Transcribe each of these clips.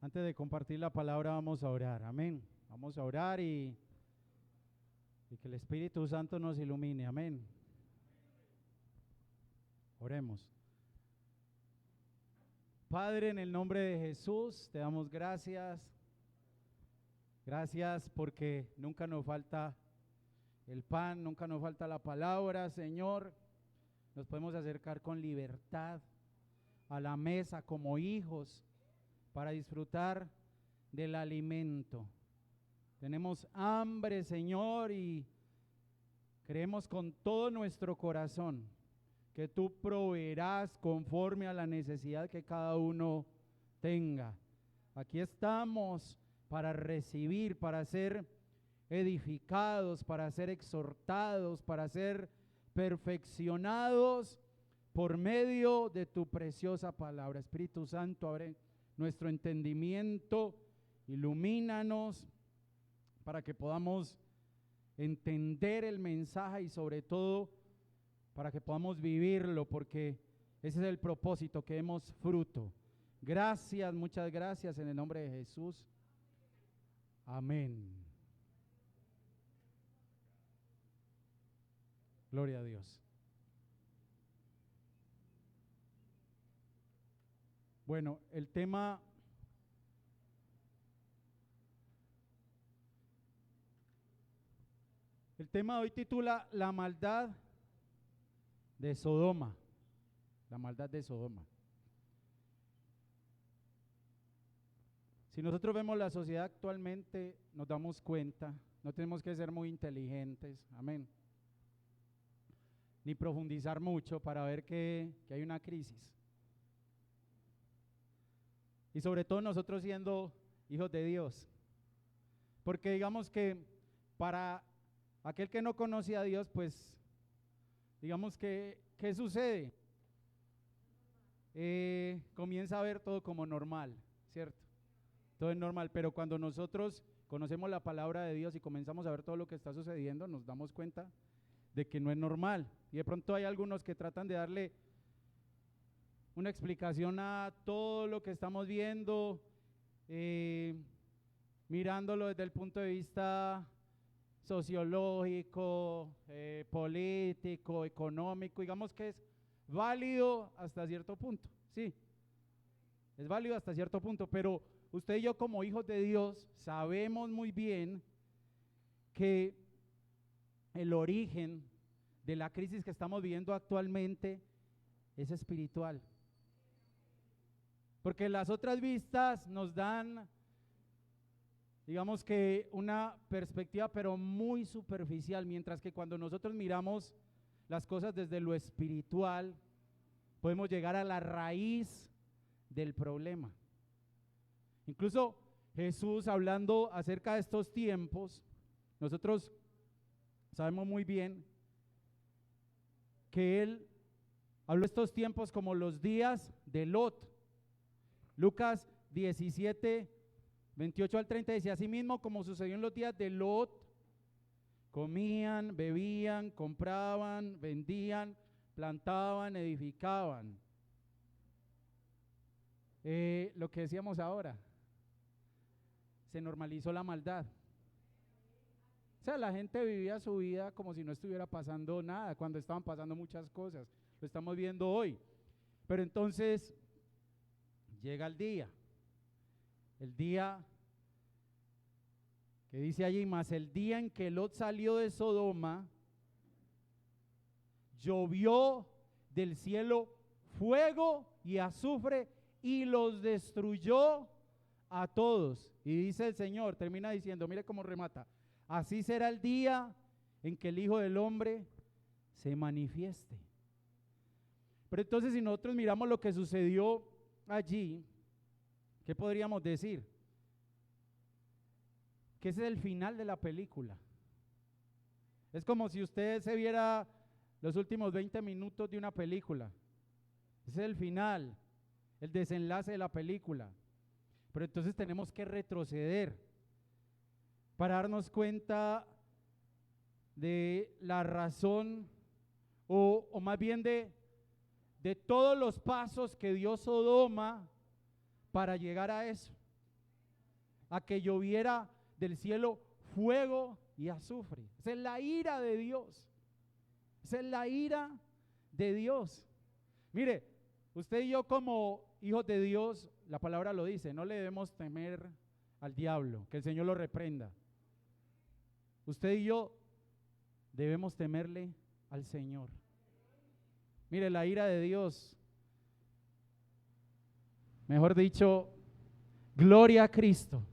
Antes de compartir la palabra vamos a orar, amén. Vamos a orar y que el Espíritu Santo nos ilumine, amén. Oremos. Padre, en el nombre de Jesús, te damos gracias. Gracias porque nunca nos falta el pan, nunca nos falta la palabra, Señor. Nos podemos acercar con libertad a la mesa como hijos para disfrutar del alimento. Tenemos hambre, Señor, y creemos con todo nuestro corazón que tú proveerás conforme a la necesidad que cada uno tenga. Aquí estamos para recibir, para ser edificados, para ser exhortados, para ser perfeccionados por medio de tu preciosa palabra. Espíritu Santo, abre nuestro entendimiento, ilumínanos para que podamos entender el mensaje y sobre todo para que podamos vivirlo, porque ese es el propósito, que demos fruto. Gracias, muchas gracias en el nombre de Jesús. Amén. Gloria a Dios. Bueno, el tema de hoy titula La maldad de Sodoma. La maldad de Sodoma. Si nosotros vemos la sociedad actualmente, nos damos cuenta, no tenemos que ser muy inteligentes, amén, ni profundizar mucho para ver que hay una crisis. Y sobre todo nosotros siendo hijos de Dios, porque digamos que para aquel que no conoce a Dios, pues digamos que, ¿qué sucede? Comienza a ver todo como normal, ¿cierto? Todo es normal, pero cuando nosotros conocemos la palabra de Dios y comenzamos a ver todo lo que está sucediendo, nos damos cuenta de que no es normal. Y de pronto hay algunos que tratan de darle una explicación a todo lo que estamos viendo, mirándolo desde el punto de vista sociológico, político, económico. Digamos que es válido hasta cierto punto, sí, es válido hasta cierto punto, pero usted y yo como hijos de Dios sabemos muy bien que el origen de la crisis que estamos viviendo actualmente es espiritual. Porque las otras vistas nos dan, digamos que una perspectiva pero muy superficial, mientras que cuando nosotros miramos las cosas desde lo espiritual, podemos llegar a la raíz del problema. Incluso Jesús, hablando acerca de estos tiempos, nosotros sabemos muy bien que Él habló de estos tiempos como los días de Lot. Lucas 17, 28 al 30 dice: asimismo como sucedió en los días de Lot, comían, bebían, compraban, vendían, plantaban, edificaban. Lo que decíamos ahora, se normalizó la maldad. O sea, la gente vivía su vida como si no estuviera pasando nada, cuando estaban pasando muchas cosas. Lo estamos viendo hoy. Pero entonces llega el día que dice allí: mas el día en que Lot salió de Sodoma, llovió del cielo fuego y azufre y los destruyó a todos. Y dice el Señor, termina diciendo, mire cómo remata: así será el día en que el Hijo del Hombre se manifieste. Pero entonces, si nosotros miramos lo que sucedió allí, ¿qué podríamos decir? Que ese es el final de la película. Es como si usted se viera los últimos 20 minutos de una película. Ese es el final, el desenlace de la película. Pero entonces tenemos que retroceder para darnos cuenta de la razón, o más bien de todos los pasos que dio Sodoma para llegar a eso. a que lloviera del cielo fuego y azufre. Esa es la ira de Dios. Esa es la ira de Dios. Mire, usted y yo como hijos de Dios, la palabra lo dice, no le debemos temer al diablo, que el Señor lo reprenda. Usted y yo debemos temerle al Señor. Mire, la ira de Dios, mejor dicho, gloria a Cristo,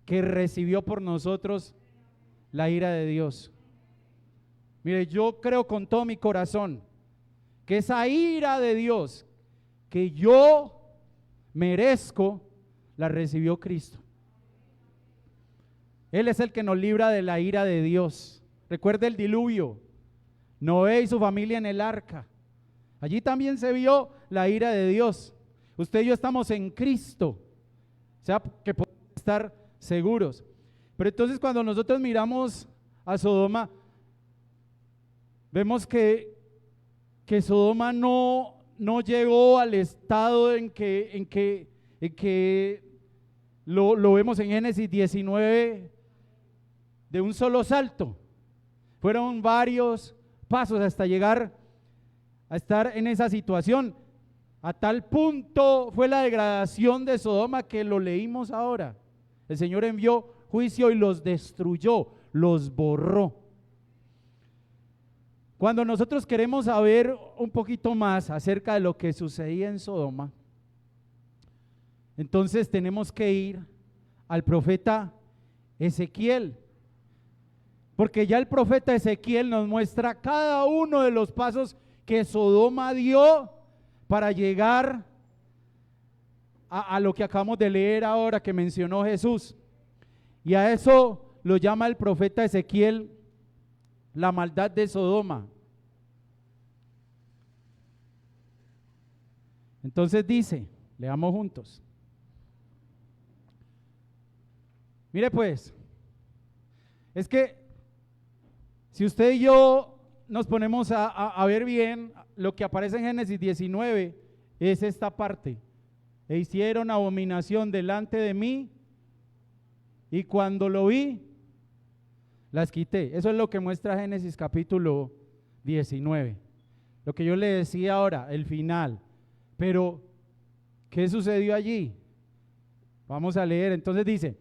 que recibió por nosotros la ira de Dios. Mire, yo creo con todo mi corazón que esa ira de Dios que yo merezco, la recibió Cristo. Él es el que nos libra de la ira de Dios. Recuerde el diluvio, Noé y su familia en el arca. Allí también se vio la ira de Dios. Usted y yo estamos en Cristo, o sea que podemos estar seguros. Pero entonces cuando nosotros miramos a Sodoma, vemos que Sodoma no llegó al estado en que lo vemos en Génesis 19 de un solo salto. Fueron varios pasos hasta llegar a estar en esa situación. A tal punto fue la degradación de Sodoma que lo leímos ahora. El Señor envió juicio y los destruyó, los borró. Cuando nosotros queremos saber un poquito más acerca de lo que sucedía en Sodoma, entonces tenemos que ir al profeta Ezequiel, porque ya el profeta Ezequiel nos muestra cada uno de los pasos que Sodoma dio para llegar a lo que acabamos de leer ahora que mencionó Jesús. Y a eso lo llama el profeta Ezequiel la maldad de Sodoma. Entonces dice, leamos juntos. Mire pues, es que si usted y yo nos ponemos a ver bien, lo que aparece en Génesis 19 es esta parte. E hicieron abominación delante de mí y cuando lo vi, las quité. Eso es lo que muestra Génesis capítulo 19. Lo que yo le decía ahora, el final. Pero, ¿qué sucedió allí? Vamos a leer. Entonces dice,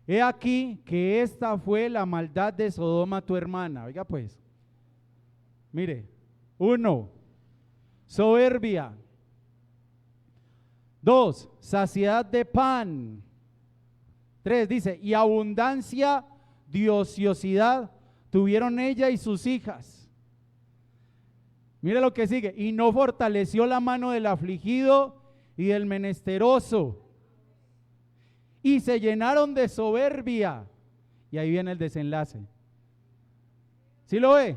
he aquí que esta fue la maldad de Sodoma tu hermana. Oiga pues, mire, 1, soberbia. 2, saciedad de pan. 3, dice, y abundancia de ociosidad tuvieron ella y sus hijas. Mire lo que sigue, y no fortaleció la mano del afligido y del menesteroso. Y se llenaron de soberbia. Y ahí viene el desenlace. ¿Sí lo ve?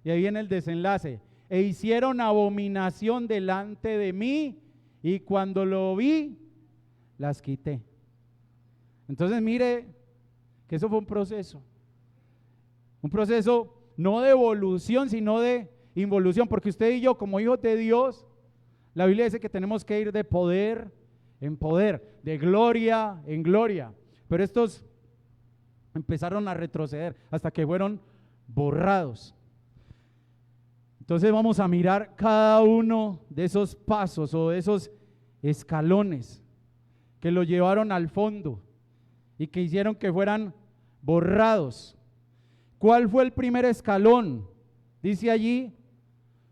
Y ahí viene el desenlace. E hicieron abominación delante de mí, y cuando lo vi, las quité. Entonces mire que eso fue un proceso no de evolución, sino de involución, porque usted y yo como hijos de Dios, la Biblia dice que tenemos que ir de poder en poder, de gloria en gloria, pero estos empezaron a retroceder hasta que fueron borrados. Entonces vamos a mirar cada uno de esos pasos o de esos escalones que lo llevaron al fondo y que hicieron que fueran borrados. ¿Cuál fue el primer escalón? Dice allí,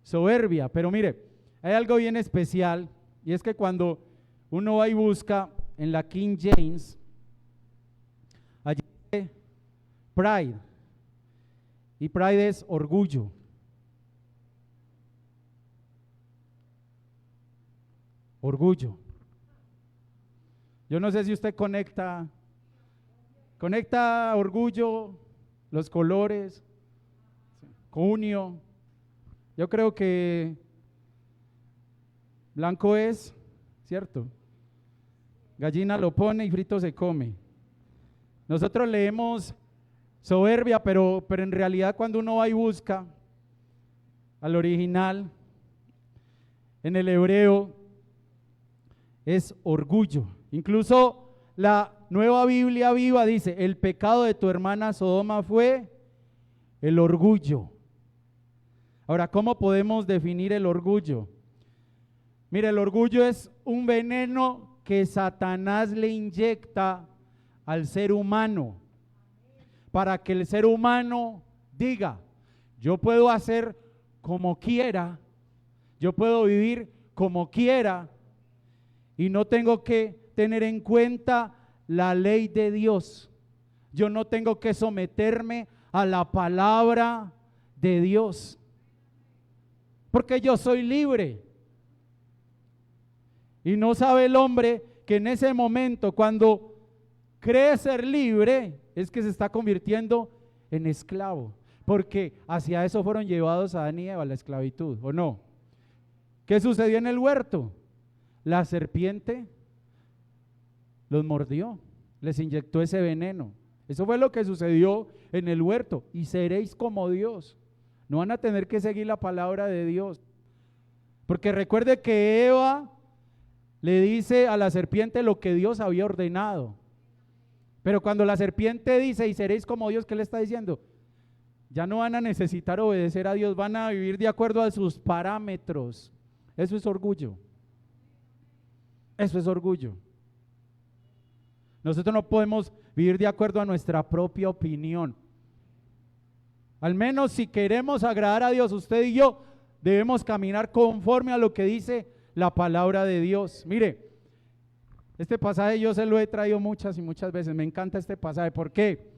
soberbia. Pero mire, hay algo bien especial, y es que cuando uno va y busca en la King James, allí dice pride, y pride es orgullo. Orgullo. Yo no sé si usted conecta orgullo, los colores, junio. Yo creo que blanco es, ¿cierto? Gallina lo pone y frito se come. Nosotros leemos soberbia, pero en realidad cuando uno va y busca al original, en el hebreo, es orgullo. Incluso la Nueva Biblia Viva dice: el pecado de tu hermana Sodoma fue el orgullo. Ahora, ¿cómo podemos definir el orgullo? Mire, el orgullo es un veneno que Satanás le inyecta al ser humano para que el ser humano diga: yo puedo hacer como quiera, yo puedo vivir como quiera y no tengo que tener en cuenta la ley de Dios. Yo no tengo que someterme a la palabra de Dios, porque yo soy libre. Y no sabe el hombre que en ese momento, cuando cree ser libre, es que se está convirtiendo en esclavo, porque hacia eso fueron llevados Adán y Eva, la esclavitud, ¿o no? ¿Qué sucedió en el huerto? La serpiente los mordió, les inyectó ese veneno. Eso fue lo que sucedió en el huerto. Y seréis como Dios. No van a tener que seguir la palabra de Dios, porque recuerde que Eva le dice a la serpiente lo que Dios había ordenado. Pero cuando la serpiente dice: y seréis como Dios, ¿qué le está diciendo? Ya no van a necesitar obedecer a Dios, van a vivir de acuerdo a sus parámetros. Eso es orgullo. Eso es orgullo. Nosotros no podemos vivir de acuerdo a nuestra propia opinión. Al menos si queremos agradar a Dios, usted y yo debemos caminar conforme a lo que dice la palabra de Dios. Mire, este pasaje yo se lo he traído muchas y muchas veces. Me encanta este pasaje. ¿Por qué?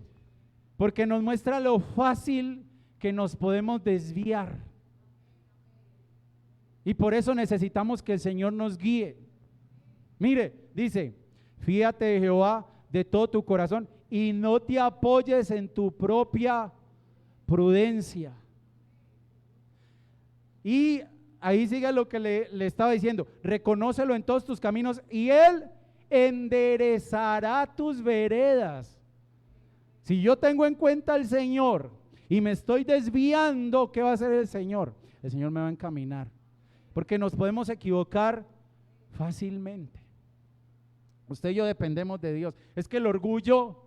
Porque nos muestra lo fácil que nos podemos desviar. Y por eso necesitamos que el Señor nos guíe. Mire, dice: fíate de Jehová de todo tu corazón y no te apoyes en tu propia prudencia. Y ahí sigue lo que le estaba diciendo: reconócelo en todos tus caminos y Él enderezará tus veredas. Si yo tengo en cuenta al Señor y me estoy desviando, ¿qué va a hacer el Señor? El Señor me va a encaminar, porque nos podemos equivocar fácilmente. Usted y yo dependemos de Dios. Es que el orgullo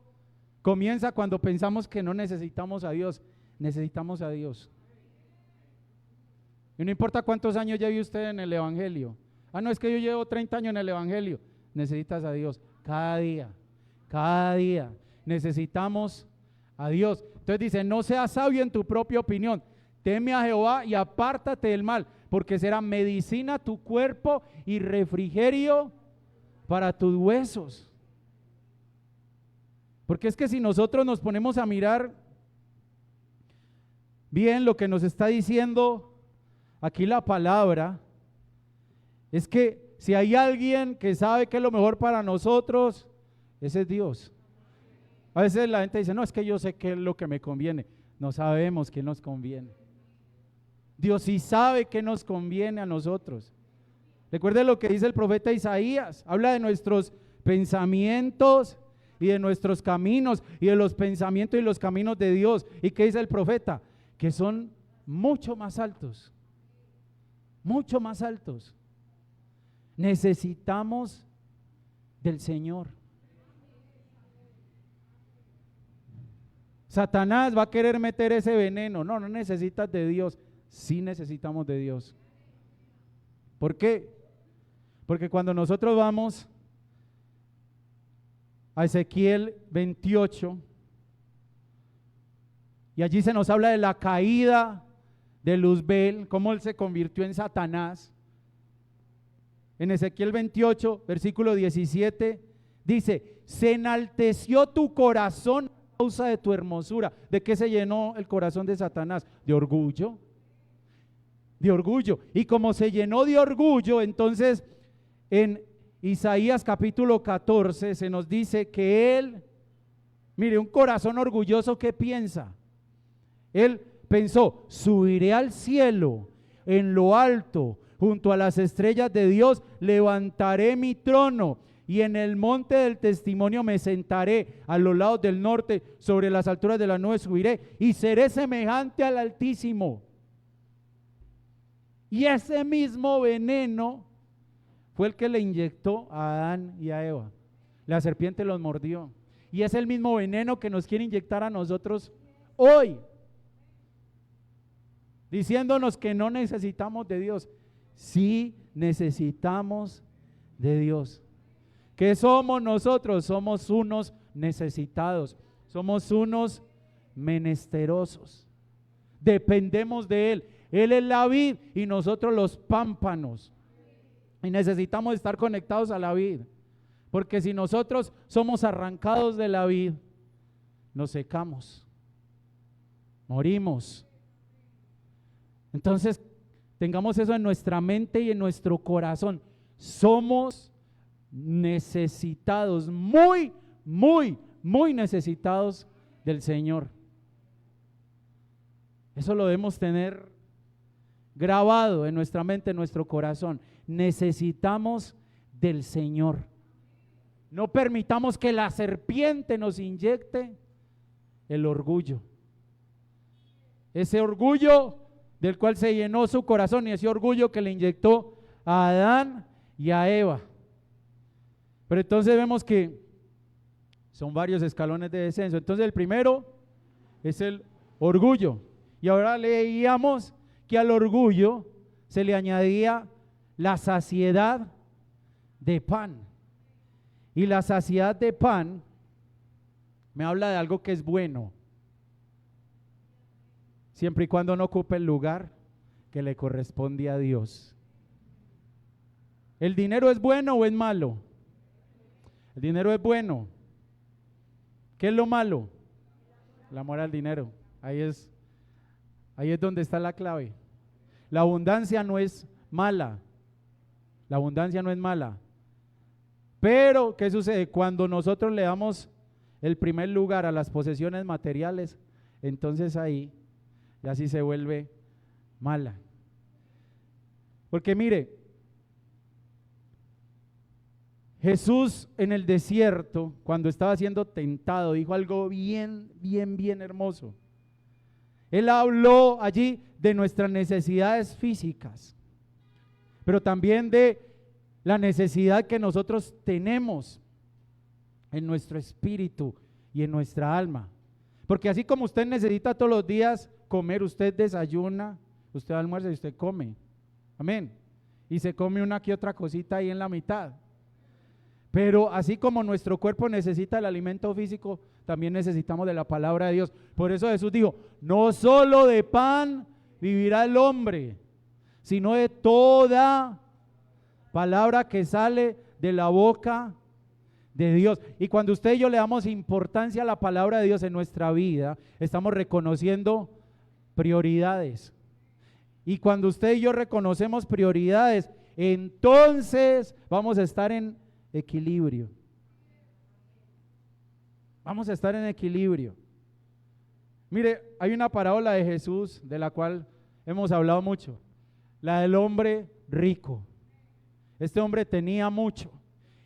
comienza cuando pensamos que no necesitamos a Dios. Necesitamos a Dios. Y no importa cuántos años lleve usted en el Evangelio. Ah, no, es que yo llevo 30 años en el Evangelio. Necesitas a Dios cada día. Cada día necesitamos a Dios. Entonces dice: no seas sabio en tu propia opinión. Teme a Jehová y apártate del mal, porque será medicina a tu cuerpo y refrigerio para tus huesos. Porque es que si nosotros nos ponemos a mirar bien lo que nos está diciendo aquí la palabra, es que si hay alguien que sabe que es lo mejor para nosotros, ese es Dios. A veces la gente dice: no, es que yo sé qué es lo que me conviene. No sabemos qué nos conviene. Dios sí sabe qué nos conviene a nosotros. Recuerde lo que dice el profeta Isaías: habla de nuestros pensamientos y de nuestros caminos y de los pensamientos y los caminos de Dios. ¿Y qué dice el profeta? Que son mucho más altos, mucho más altos. Necesitamos del Señor. Satanás va a querer meter ese veneno. No, no necesitas de Dios. Sí necesitamos de Dios. ¿Por qué? Porque cuando nosotros vamos a Ezequiel 28 y allí se nos habla de la caída de Luzbel, cómo él se convirtió en Satanás. En Ezequiel 28, versículo 17, dice: se enalteció tu corazón a causa de tu hermosura. ¿De qué se llenó el corazón de Satanás? De orgullo. De orgullo. Y como se llenó de orgullo, entonces en Isaías capítulo 14 se nos dice que él, mire, un corazón orgulloso, ¿qué piensa? Él pensó: subiré al cielo, en lo alto, junto a las estrellas de Dios, levantaré mi trono, y en el monte del testimonio me sentaré, a los lados del norte, sobre las alturas de la nube subiré, y seré semejante al Altísimo. Y ese mismo veneno fue el que le inyectó a Adán y a Eva. La serpiente los mordió. Y es el mismo veneno que nos quiere inyectar a nosotros hoy, diciéndonos que no necesitamos de Dios. Sí necesitamos de Dios. ¿Qué somos nosotros? Somos unos necesitados, somos unos menesterosos. Dependemos de Él. Él es la vid y nosotros los pámpanos. Y necesitamos estar conectados a la vid. Porque si nosotros somos arrancados de la vid, nos secamos, morimos. Entonces, tengamos eso en nuestra mente y en nuestro corazón. Somos necesitados, muy, muy, muy necesitados del Señor. Eso lo debemos tener grabado en nuestra mente, en nuestro corazón. Necesitamos del Señor. No permitamos que la serpiente nos inyecte el orgullo. Ese orgullo del cual se llenó su corazón y ese orgullo que le inyectó a Adán y a Eva. Pero entonces vemos que son varios escalones de descenso. Entonces el primero es el orgullo. Y ahora leíamos que al orgullo se le añadía la saciedad de pan. Y la saciedad de pan me habla de algo que es bueno, siempre y cuando no ocupe el lugar que le corresponde a Dios. ¿El dinero es bueno o es malo? El dinero es bueno. ¿Qué es lo malo? El amor al dinero. Ahí es donde está la clave. La abundancia no es mala. La abundancia no es mala. Pero, ¿qué sucede? Cuando nosotros le damos el primer lugar a las posesiones materiales, entonces ahí ya sí se vuelve mala. Porque mire, Jesús en el desierto, cuando estaba siendo tentado, dijo algo bien hermoso. Él habló allí de nuestras necesidades físicas, pero también de la necesidad que nosotros tenemos en nuestro espíritu y en nuestra alma. Porque así como usted necesita todos los días comer, usted desayuna, usted almuerza y usted come. Amén. Y se come una que otra cosita ahí en la mitad. Pero así como nuestro cuerpo necesita el alimento físico, también necesitamos de la palabra de Dios. Por eso Jesús dijo, no solo de pan vivirá el hombre, sino de toda palabra que sale de la boca de Dios. Y cuando usted y yo le damos importancia a la palabra de Dios en nuestra vida, estamos reconociendo prioridades. Y cuando usted y yo reconocemos prioridades, entonces vamos a estar en equilibrio. Vamos a estar en equilibrio. Mire, hay una parábola de Jesús de la cual hemos hablado mucho, la del hombre rico. Este hombre tenía mucho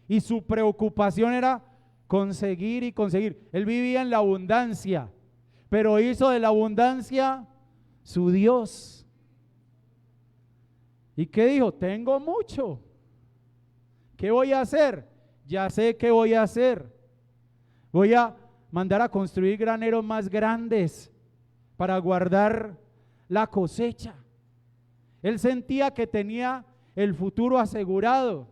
y su preocupación era conseguir y conseguir. Él vivía en la abundancia, pero hizo de la abundancia su Dios. ¿Y qué dijo? Tengo mucho. ¿Qué voy a hacer? Ya sé qué voy a hacer. Voy a mandar a construir graneros más grandes para guardar la cosecha. Él sentía que tenía el futuro asegurado,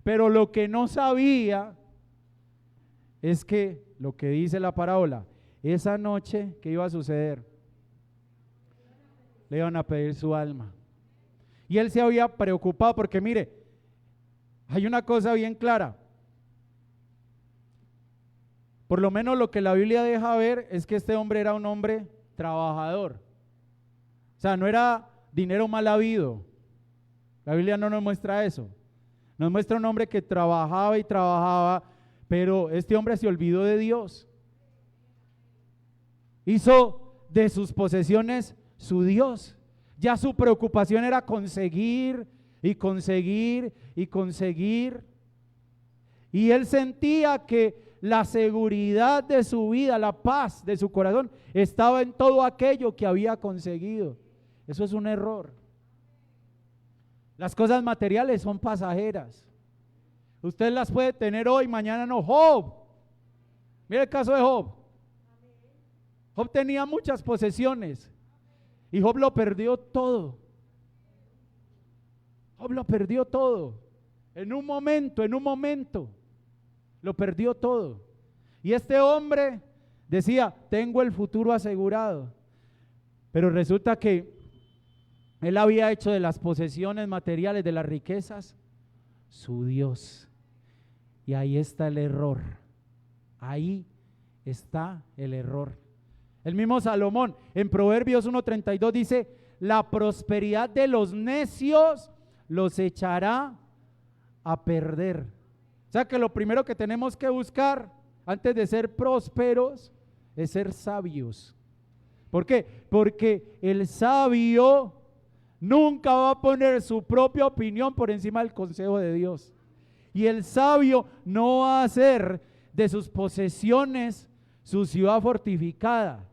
pero lo que no sabía es que lo que dice la parábola, esa noche, ¿qué iba a suceder? Le iban a pedir su alma. Y él se había preocupado porque mire, hay una cosa bien clara. Por lo menos lo que la Biblia deja ver es que este hombre era un hombre trabajador. O sea, no era dinero mal habido. La Biblia no nos muestra eso. Nos muestra un hombre que trabajaba y trabajaba, pero este hombre se olvidó de Dios. Hizo de sus posesiones su Dios. Ya su preocupación era conseguir y conseguir y conseguir. Y él sentía que la seguridad de su vida, la paz de su corazón, estaba en todo aquello que había conseguido. Eso es un error. Las cosas materiales son pasajeras. Usted las puede tener hoy, mañana no. Job, mire el caso de Job. Job tenía muchas posesiones y Job lo perdió todo. Job lo perdió todo. En un momento, lo perdió todo. Y este hombre decía, tengo el futuro asegurado. Pero resulta que él había hecho de las posesiones materiales, de las riquezas, su Dios. Y ahí está el error. Ahí está el error. El mismo Salomón en Proverbios 1:32 dice, la prosperidad de los necios los echará a perder. O sea que lo primero que tenemos que buscar antes de ser prósperos es ser sabios. ¿Por qué? Porque el sabio nunca va a poner su propia opinión por encima del consejo de Dios. Y el sabio no va a hacer de sus posesiones su ciudad fortificada,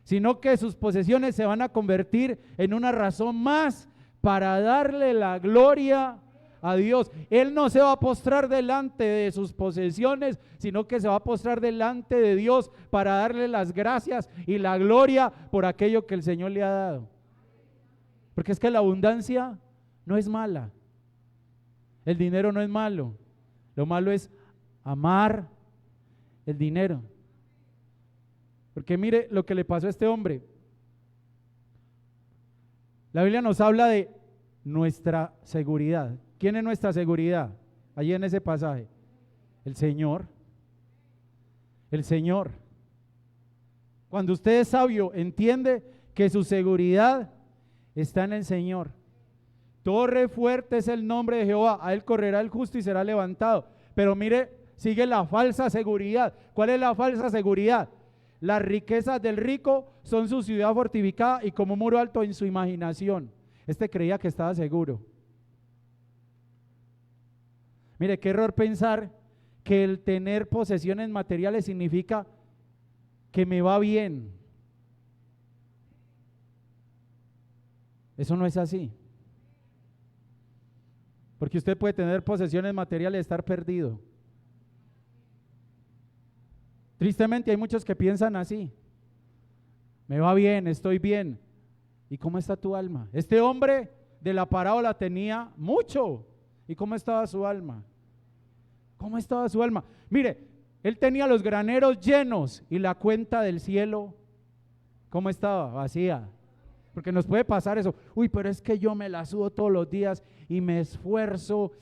sino que sus posesiones se van a convertir en una razón más para darle la gloria a Dios. Él no se va a postrar delante de sus posesiones, sino que se va a postrar delante de Dios para darle las gracias y la gloria por aquello que el Señor le ha dado. Porque es que la abundancia no es mala, el dinero no es malo, lo malo es amar el dinero. Porque mire lo que le pasó a este hombre. La Biblia nos habla de nuestra seguridad. ¿Quién es nuestra seguridad? Allí en ese pasaje. El Señor. El Señor. Cuando usted es sabio, entiende que su seguridad está en el Señor. Torre fuerte es el nombre de Jehová, a él correrá el justo y será levantado. Pero mire, sigue la falsa seguridad. ¿Cuál es la falsa seguridad? Las riquezas del rico son su ciudad fortificada y como un muro alto en su imaginación. Este creía que estaba seguro. Mire, qué error pensar que el tener posesiones materiales significa que me va bien. Eso no es así. Porque usted puede tener posesiones materiales y estar perdido. Tristemente hay muchos que piensan así. Me va bien, estoy bien. ¿Y cómo está tu alma? Este hombre de la parábola tenía mucho. ¿Y cómo estaba su alma? ¿Cómo estaba su alma? Mire, él tenía los graneros llenos y la cuenta del cielo, ¿cómo estaba? Vacía. Porque nos puede pasar eso. Uy, pero es que yo me la sudo todos los días y me esfuerzo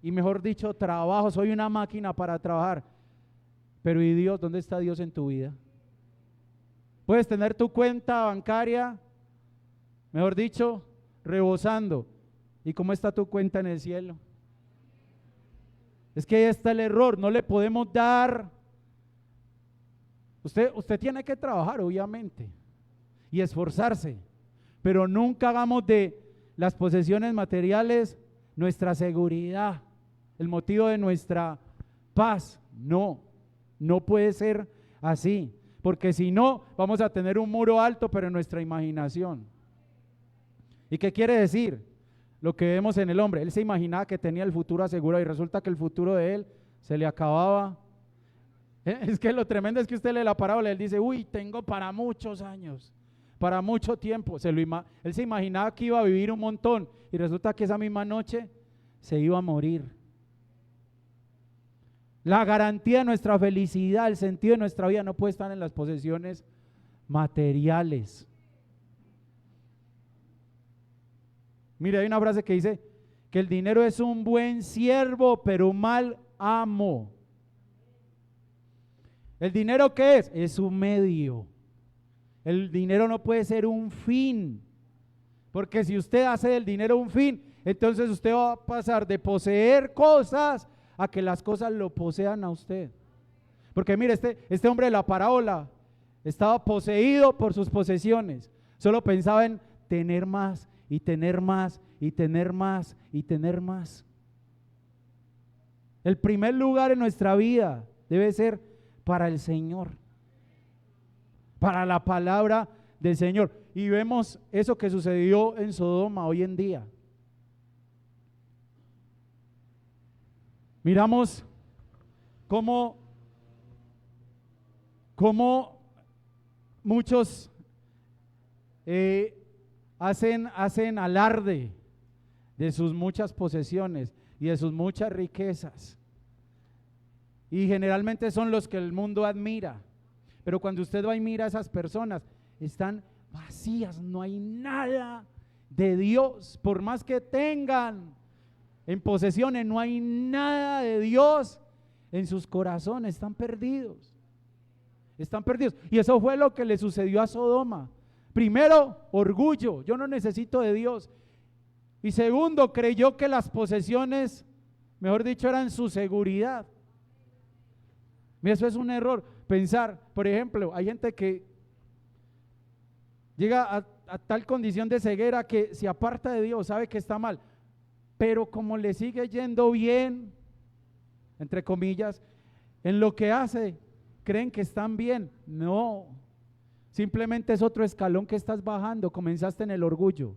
y mejor dicho trabajo, soy una máquina para trabajar. Pero ¿y Dios? ¿Dónde está Dios en tu vida? Puedes tener tu cuenta bancaria, mejor dicho, rebosando. ¿Y cómo está tu cuenta en el cielo? Es que ahí está el error, no le podemos dar. Usted tiene que trabajar, obviamente, y esforzarse, pero nunca hagamos de las posesiones materiales nuestra seguridad, el motivo de nuestra paz. No puede ser así, porque si no, vamos a tener un muro alto, pero en nuestra imaginación. ¿Y qué quiere decir? Lo que vemos en el hombre, él se imaginaba que tenía el futuro asegurado y resulta que el futuro de él se le acababa. Es que lo tremendo es que usted lee la parábola, él dice, uy, tengo para muchos años, para mucho tiempo. Él se imaginaba que iba a vivir un montón y resulta que esa misma noche se iba a morir. La garantía de nuestra felicidad, el sentido de nuestra vida no puede estar en las posesiones materiales. Mire, hay una frase que dice que el dinero es un buen siervo, pero un mal amo. ¿El dinero qué es? Es un medio. El dinero no puede ser un fin, porque si usted hace del dinero un fin, entonces usted va a pasar de poseer cosas a que las cosas lo posean a usted. Porque mire, este hombre de la parábola estaba poseído por sus posesiones, solo pensaba en tener más y tener más y tener más y tener más. El primer lugar en nuestra vida debe ser para el Señor, para la palabra del Señor. Y vemos eso que sucedió en Sodoma hoy en día. Miramos cómo muchos hacen alarde de sus muchas posesiones y de sus muchas riquezas, y generalmente son los que el mundo admira, pero cuando usted va y mira a esas personas, están vacías, no hay nada de Dios. Por más que tengan en posesiones, no hay nada de Dios en sus corazones, están perdidos. Están perdidos. Y eso fue lo que le sucedió a Sodoma. Primero, orgullo, yo no necesito de Dios. Y segundo, creyó que las posesiones, mejor dicho, eran su seguridad. Mira, eso es un error. Pensar, por ejemplo, hay gente que llega a tal condición de ceguera que se aparta de Dios, sabe que está mal, pero como le sigue yendo bien, entre comillas, en lo que hace, creen que están bien. No, simplemente es otro escalón que estás bajando. Comenzaste en el orgullo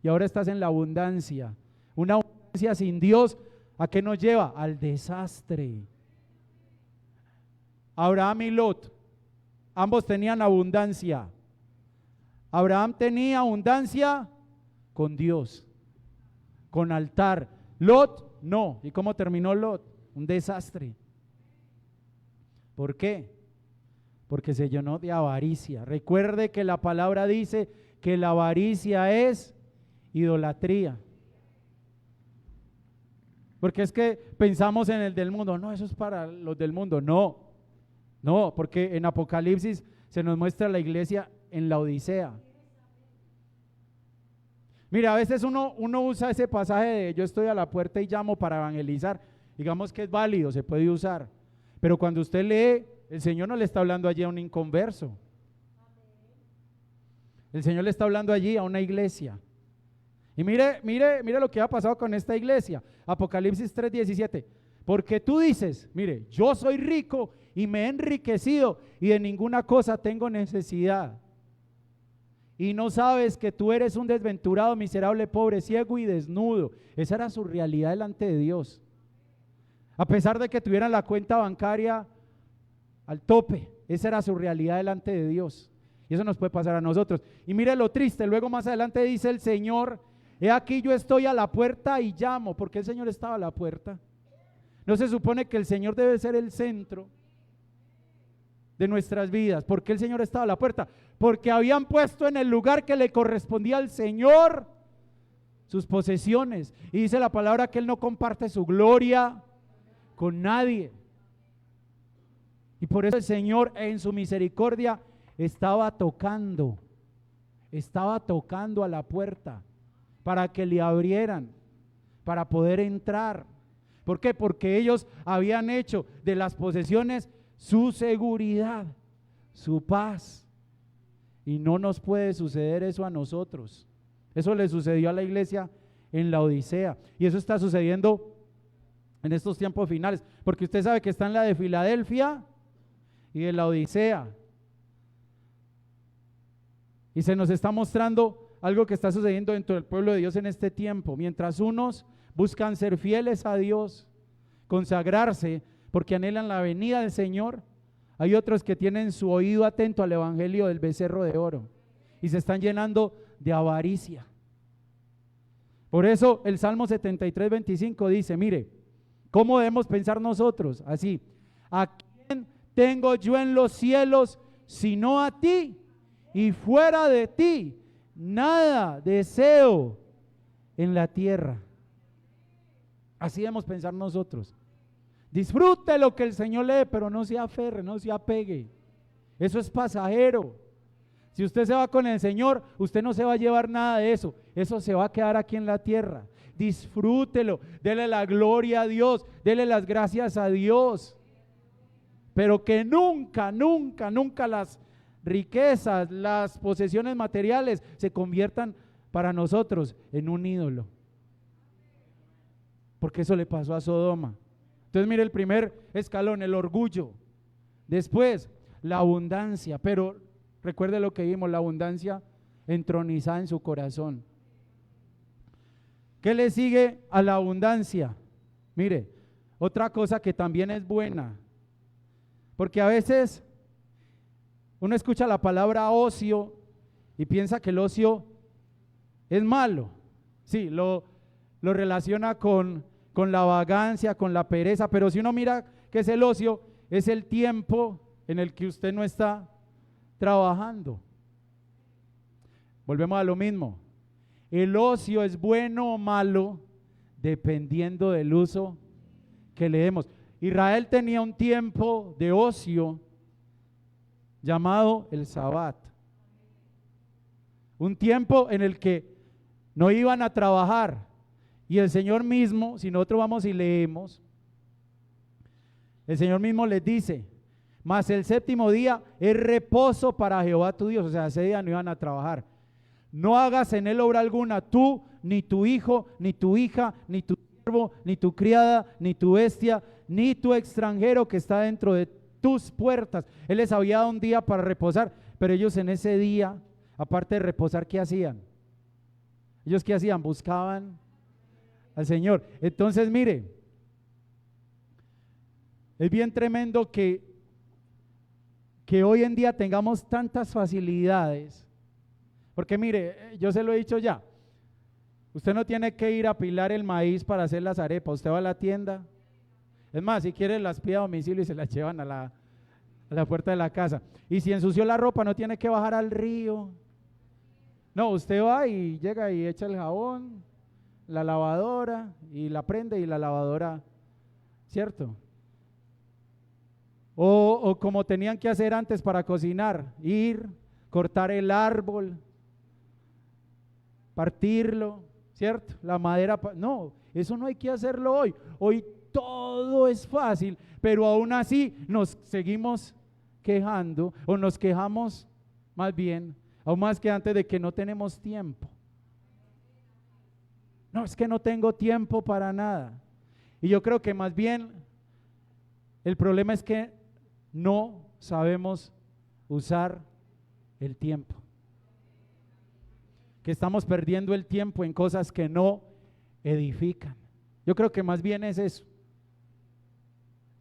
y ahora estás en la abundancia. Una abundancia sin Dios, ¿a qué nos lleva? Al desastre. Abraham y Lot, ambos tenían abundancia. Abraham tenía abundancia con Dios, con altar. Lot no. ¿Y cómo terminó Lot? Un desastre. ¿Por qué? Porque se llenó de avaricia. Recuerde que la palabra dice que la avaricia es idolatría. Porque es que pensamos en el del mundo, no, eso es para los del mundo. No, porque en Apocalipsis se nos muestra la iglesia en la Odisea. Mira, a veces uno usa ese pasaje de yo estoy a la puerta y llamo para evangelizar. Digamos que es válido, se puede usar. Pero cuando usted lee, el Señor no le está hablando allí a un inconverso. El Señor le está hablando allí a una iglesia. Y mire lo que ha pasado con esta iglesia. Apocalipsis 3:17. Porque tú dices, mire, yo soy rico y me he enriquecido y de ninguna cosa tengo necesidad. Y no sabes que tú eres un desventurado, miserable, pobre, ciego y desnudo. Esa era su realidad delante de Dios. A pesar de que tuvieran la cuenta bancaria al tope, esa era su realidad delante de Dios. Y eso nos puede pasar a nosotros. Y mire lo triste, luego más adelante dice el Señor, he aquí yo estoy a la puerta y llamo. ¿Por qué el Señor estaba a la puerta? ¿No se supone que el Señor debe ser el centro de nuestras vidas? ¿Por qué el Señor estaba a la puerta? Porque habían puesto en el lugar que le correspondía al Señor sus posesiones. Y dice la palabra que Él no comparte su gloria con nadie. Y por eso el Señor en su misericordia estaba tocando a la puerta para que le abrieran, para poder entrar. ¿Por qué? Porque ellos habían hecho de las posesiones su seguridad, su paz. Y no nos puede suceder eso a nosotros. Eso le sucedió a la iglesia en la Odisea. Y eso está sucediendo en estos tiempos finales. Porque usted sabe que está en la de Filadelfia y en la Odisea. Y se nos está mostrando algo que está sucediendo dentro del pueblo de Dios en este tiempo. Mientras unos buscan ser fieles a Dios, consagrarse, porque anhelan la venida del Señor, hay otros que tienen su oído atento al evangelio del becerro de oro y se están llenando de avaricia. Por eso el Salmo 73:25 dice, mire, ¿cómo debemos pensar nosotros? Así, ¿a quién tengo yo en los cielos sino a ti? Y fuera de ti nada deseo en la tierra. Así debemos pensar nosotros. Disfrute lo que el Señor le dé, pero no se aferre, no se apegue. Eso es pasajero. Si usted se va con el Señor, usted no se va a llevar nada de eso. Eso se va a quedar aquí en la tierra. Disfrútelo, dele la gloria a Dios, dele las gracias a Dios. Pero que nunca las riquezas, las posesiones materiales se conviertan para nosotros en un ídolo. Porque eso le pasó a Sodoma. Entonces mire el primer escalón, el orgullo. Después, la abundancia. Pero recuerde lo que vimos, la abundancia entronizada en su corazón. ¿Qué le sigue a la abundancia? Mire, otra cosa que también es buena, porque a veces uno escucha la palabra ocio y piensa que el ocio es malo. Sí, lo relaciona con la vagancia, con la pereza, pero si uno mira qué es el ocio, es el tiempo en el que usted no está trabajando. Volvemos a lo mismo. El ocio es bueno o malo dependiendo del uso que le demos. Israel tenía un tiempo de ocio llamado el Sabbat. Un tiempo en el que no iban a trabajar. Y el Señor mismo, si nosotros vamos y leemos, el Señor mismo les dice: mas el séptimo día es reposo para Jehová tu Dios. O sea, ese día no iban a trabajar. No hagas en él obra alguna, tú, ni tu hijo, ni tu hija, ni tu siervo, ni tu criada, ni tu bestia, ni tu extranjero que está dentro de tus puertas. Él les había dado un día para reposar, pero ellos en ese día, aparte de reposar, ¿qué hacían? ¿Ellos qué hacían? Buscaban al Señor. Entonces, mire, es bien tremendo que hoy en día tengamos tantas facilidades. Porque mire, yo se lo he dicho ya, usted no tiene que ir a pilar el maíz para hacer las arepas, usted va a la tienda, es más, si quiere las pide a domicilio y se las llevan a la puerta de la casa. Y si ensució la ropa, no tiene que bajar al río, no, usted va y llega y echa el jabón, la lavadora, y la prende y la lavadora, ¿cierto? O como tenían que hacer antes para cocinar, ir, cortar el árbol, partirlo, ¿cierto? La madera, no, eso no hay que hacerlo hoy. Hoy todo es fácil, pero aún así nos seguimos quejando, o nos quejamos más bien, aún más que antes, de que no tenemos tiempo. No, es que no tengo tiempo para nada. Y yo creo que más bien el problema es que no sabemos usar el tiempo. Que estamos perdiendo el tiempo en cosas que no edifican. Yo creo que más bien es eso.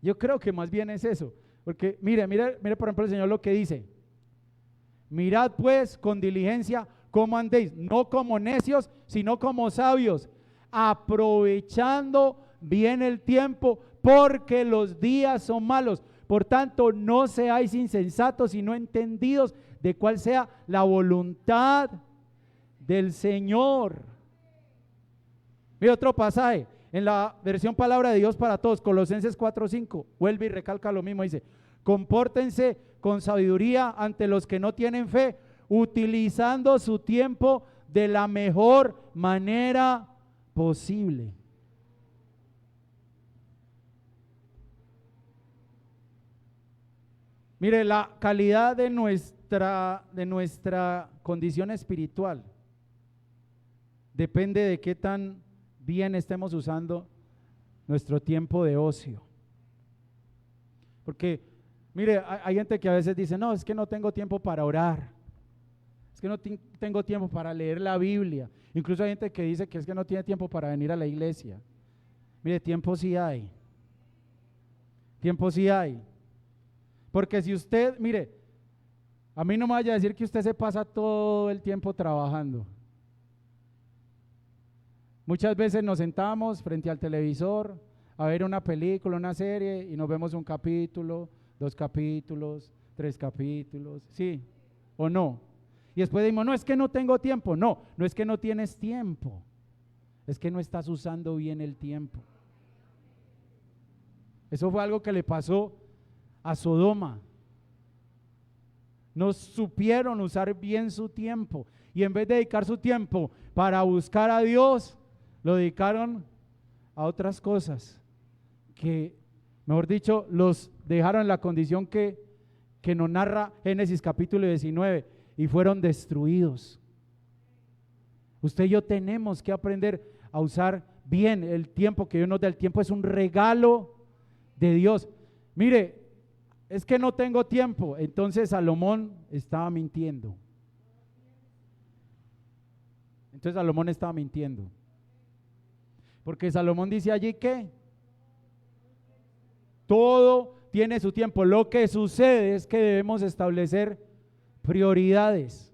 Yo creo que más bien es eso. Porque mire por ejemplo el Señor lo que dice: mirad pues con diligencia cómo andéis, no como necios, sino como sabios, aprovechando bien el tiempo, porque los días son malos. Por tanto, no seáis insensatos, sino entendidos de cuál sea la voluntad del Señor. Mira otro pasaje en la versión Palabra de Dios para Todos, Colosenses 4:5, vuelve y recalca lo mismo, dice: compórtense con sabiduría ante los que no tienen fe, utilizando su tiempo de la mejor manera posible. Mire, la calidad de nuestra condición espiritual depende de qué tan bien estemos usando nuestro tiempo de ocio. Porque, mire, hay gente que a veces dice: no, es que no tengo tiempo para orar, es que no tengo tiempo para leer la Biblia. Incluso hay gente que dice que es que no tiene tiempo para venir a la iglesia. Mire, tiempo sí hay. Tiempo sí hay. Porque si usted, mire, a mí no me vaya a decir que usted se pasa todo el tiempo trabajando. Muchas veces nos sentamos frente al televisor a ver una película, una serie, y nos vemos un capítulo, 2 capítulos, 3 capítulos, ¿sí o no? Y después decimos: no, es que no tengo tiempo. No, no es que no tienes tiempo, es que no estás usando bien el tiempo. Eso fue algo que le pasó a Sodoma. No supieron usar bien su tiempo, y en vez de dedicar su tiempo para buscar a Dios, lo dedicaron a otras cosas que, mejor dicho, los dejaron en la condición que nos narra Génesis capítulo 19, y fueron destruidos. Usted y yo tenemos que aprender a usar bien el tiempo que Dios nos da. El tiempo es un regalo de Dios. Mire, es que no tengo tiempo. Entonces Salomón estaba mintiendo. Porque Salomón dice allí que Todo tiene su tiempo. Lo que sucede es que debemos establecer prioridades.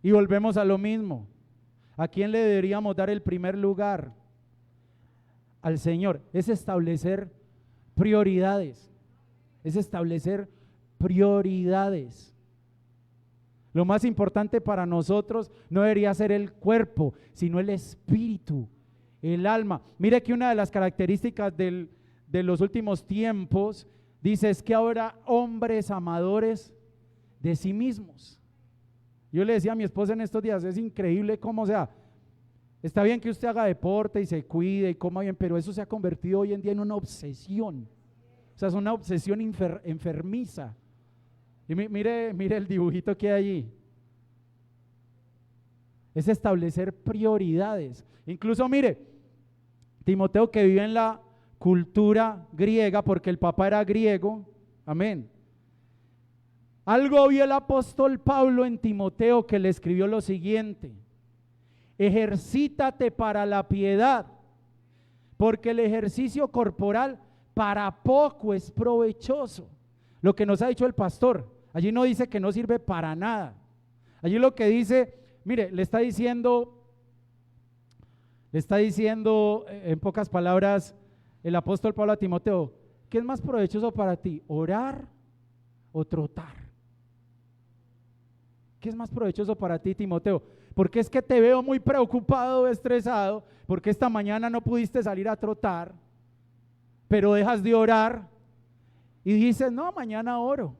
Y volvemos a lo mismo. ¿A quién le deberíamos dar el primer lugar? Al Señor. Es establecer prioridades. Es establecer prioridades. Lo más importante para nosotros no debería ser el cuerpo, sino el espíritu, el alma. Mire que una de las características de los últimos tiempos dice es que ahora hombres amadores de sí mismos. Yo le decía a mi esposa en estos días, es increíble cómo, o sea, está bien que usted haga deporte y se cuide y coma bien, pero eso se ha convertido hoy en día en una obsesión. O sea, es una obsesión enfermiza. Y mire el dibujito que hay allí. Es establecer prioridades. Incluso mire, Timoteo, que vive en la cultura griega, porque el papá era griego, amén. Algo vio el apóstol Pablo en Timoteo, que le escribió lo siguiente: ejercítate para la piedad, porque el ejercicio corporal para poco es provechoso. Lo que nos ha dicho el pastor, allí no dice que no sirve para nada. Allí lo que dice, mire, le está diciendo en pocas palabras el apóstol Pablo a Timoteo, ¿qué es más provechoso para ti, orar o trotar? ¿Qué es más provechoso para ti, Timoteo? Porque es que te veo muy preocupado, estresado, porque esta mañana no pudiste salir a trotar, pero dejas de orar y dices, no, mañana oro,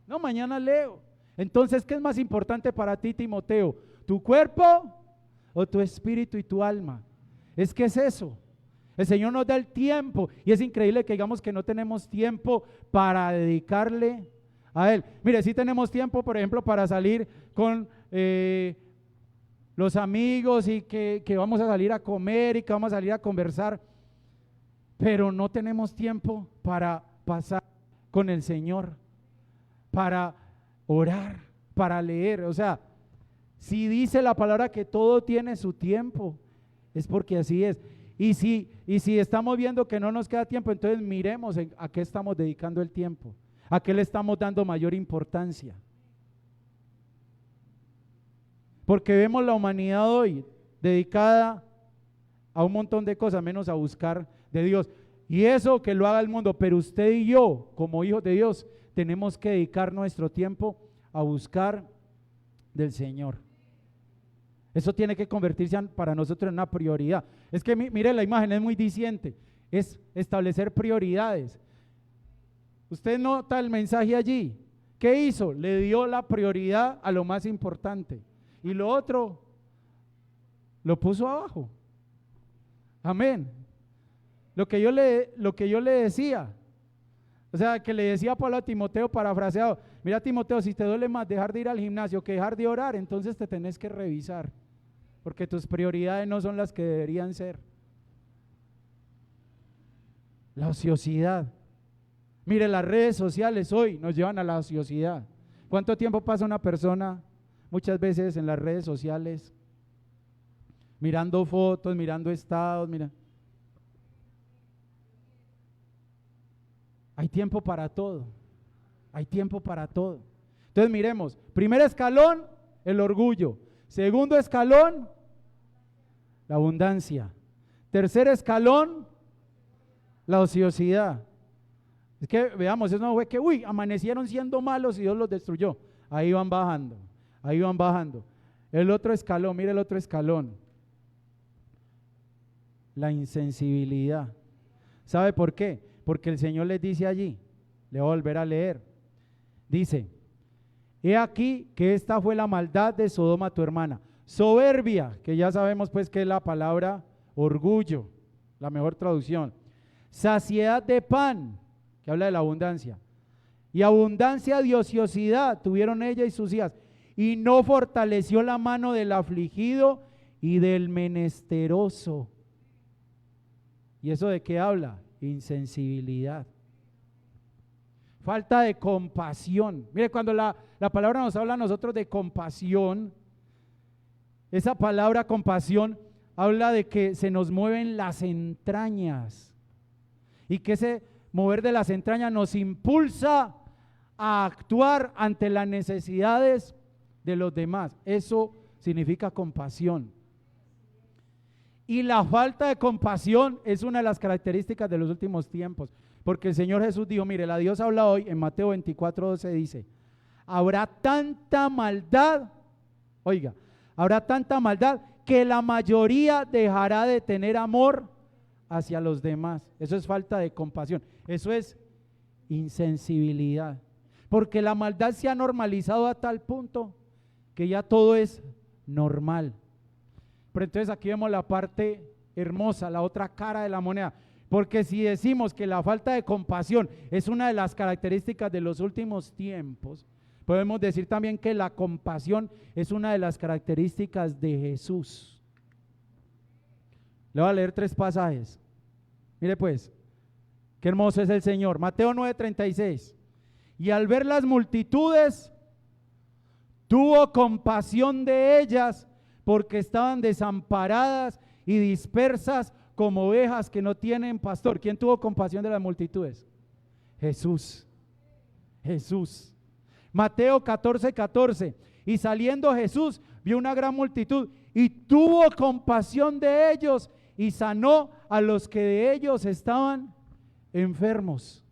no, mañana leo. Entonces, ¿qué es más importante para ti, Timoteo? ¿Tu cuerpo o tu espíritu y tu alma? Es que es eso. El Señor nos da el tiempo y es increíble que digamos que no tenemos tiempo para dedicarle a Él. Mire, sí tenemos tiempo, por ejemplo, para salir con los amigos y que vamos a salir a comer y que vamos a salir a conversar, pero no tenemos tiempo para pasar con el Señor, para orar, para leer. O sea, si dice la palabra que todo tiene su tiempo, es porque así es. Y si estamos viendo que no nos queda tiempo, entonces miremos a qué estamos dedicando el tiempo, a qué le estamos dando mayor importancia. Porque vemos la humanidad hoy dedicada a un montón de cosas, menos a buscar de Dios. Y eso que lo haga el mundo, pero usted y yo, como hijos de Dios, tenemos que dedicar nuestro tiempo a buscar del Señor. Eso tiene que convertirse para nosotros en una prioridad. Es que mire, la imagen es muy diciente, es establecer prioridades. Usted nota el mensaje allí. ¿Qué hizo? Le dio la prioridad a lo más importante y lo otro lo puso abajo. Amén. Lo que yo le decía, o sea, que le decía a Pablo a Timoteo, parafraseado: mira, Timoteo, si te duele más dejar de ir al gimnasio que dejar de orar, entonces te tenés que revisar, porque tus prioridades no son las que deberían ser. La ociosidad. Mire, las redes sociales hoy nos llevan a la ociosidad. ¿Cuánto tiempo pasa una persona muchas veces en las redes sociales? Mirando fotos, mirando estados, mira. Hay tiempo para todo. Hay tiempo para todo. Entonces miremos, primer escalón, el orgullo. Segundo escalón, la abundancia. Tercer escalón, la ociosidad. Es que veamos, eso no fue que, amanecieron siendo malos y Dios los destruyó. Ahí van bajando, ahí van bajando. El otro escalón, mire el otro escalón. La insensibilidad. ¿Sabe por qué? Porque el Señor les dice allí, le voy a volver a leer. Dice: he aquí que esta fue la maldad de Sodoma tu hermana. Soberbia, que ya sabemos pues que es la palabra orgullo, la mejor traducción. Saciedad de pan, que habla de la abundancia, y abundancia de ociosidad tuvieron ella y sus hijas, y no fortaleció la mano del afligido y del menesteroso. ¿Y eso de qué habla? Insensibilidad, falta de compasión. Mire, cuando la palabra nos habla a nosotros de compasión, esa palabra compasión habla de que se nos mueven las entrañas. y que ese mover de las entrañas nos impulsa a actuar ante las necesidades de los demás. Eso significa compasión. Y la falta de compasión es una de las características de los últimos tiempos, porque el Señor Jesús dijo, mire, la Dios habla hoy en Mateo 24:12, dice, habrá tanta maldad, oiga, habrá tanta maldad que la mayoría dejará de tener amor hacia los demás. Eso es falta de compasión, eso es insensibilidad, porque la maldad se ha normalizado a tal punto que ya todo es normal. Pero entonces aquí vemos la parte hermosa, la otra cara de la moneda, porque si decimos que la falta de compasión es una de las características de los últimos tiempos, podemos decir también que la compasión es una de las características de Jesús. Le voy a leer 3 pasajes. Mire pues, qué hermoso es el Señor. Mateo 9:36. Y al ver las multitudes, tuvo compasión de ellas, porque estaban desamparadas y dispersas como ovejas que no tienen pastor. ¿Quién tuvo compasión de las multitudes? Jesús. Jesús. Mateo 14:14. Y saliendo Jesús, vio una gran multitud y tuvo compasión de ellos y sanó a los que de ellos estaban enfermos.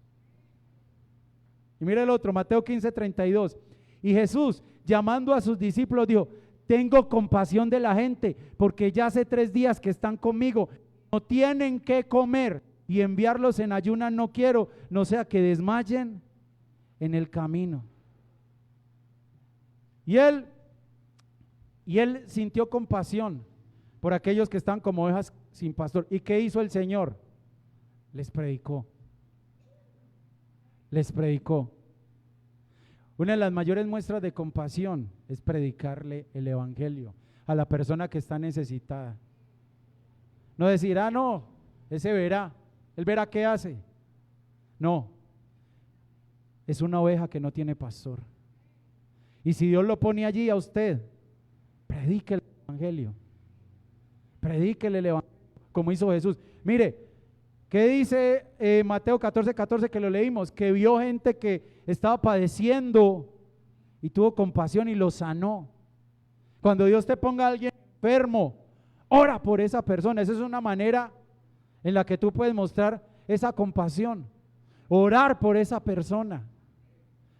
Y mira el otro, Mateo 15:32. Y Jesús, llamando a sus discípulos, dijo, tengo compasión de la gente, porque ya hace 3 días que están conmigo, no tienen que comer, y enviarlos en ayunas no quiero, no sea que desmayen en el camino. Y él sintió compasión por aquellos que están como ovejas sin pastor. ¿Y qué hizo el Señor? Les predicó. Les predicó. Una de las mayores muestras de compasión es predicarle el evangelio a la persona que está necesitada. No decir, no, ese verá, él verá qué hace. No, es una oveja que no tiene pastor. Y si Dios lo pone allí a usted, predíquele el evangelio. Predíquele el evangelio, como hizo Jesús. Mire, ¿qué dice Mateo 14:14 que lo leímos? Que vio gente que estaba padeciendo y tuvo compasión y lo sanó. Cuando Dios te ponga a alguien enfermo, ora por esa persona. Esa es una manera en la que tú puedes mostrar esa compasión. Orar por esa persona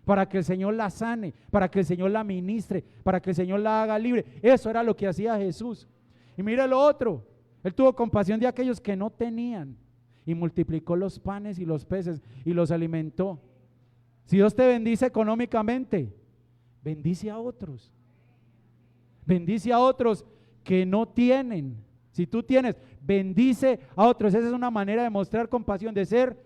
para que el Señor la sane, para que el Señor la ministre, para que el Señor la haga libre. Eso era lo que hacía Jesús. Y mire lo otro, Él tuvo compasión de aquellos que no tenían y multiplicó los panes y los peces y los alimentó. Si Dios te bendice económicamente, bendice a otros. Bendice a otros que no tienen. Si tú tienes, bendice a otros. Esa es una manera de mostrar compasión, de ser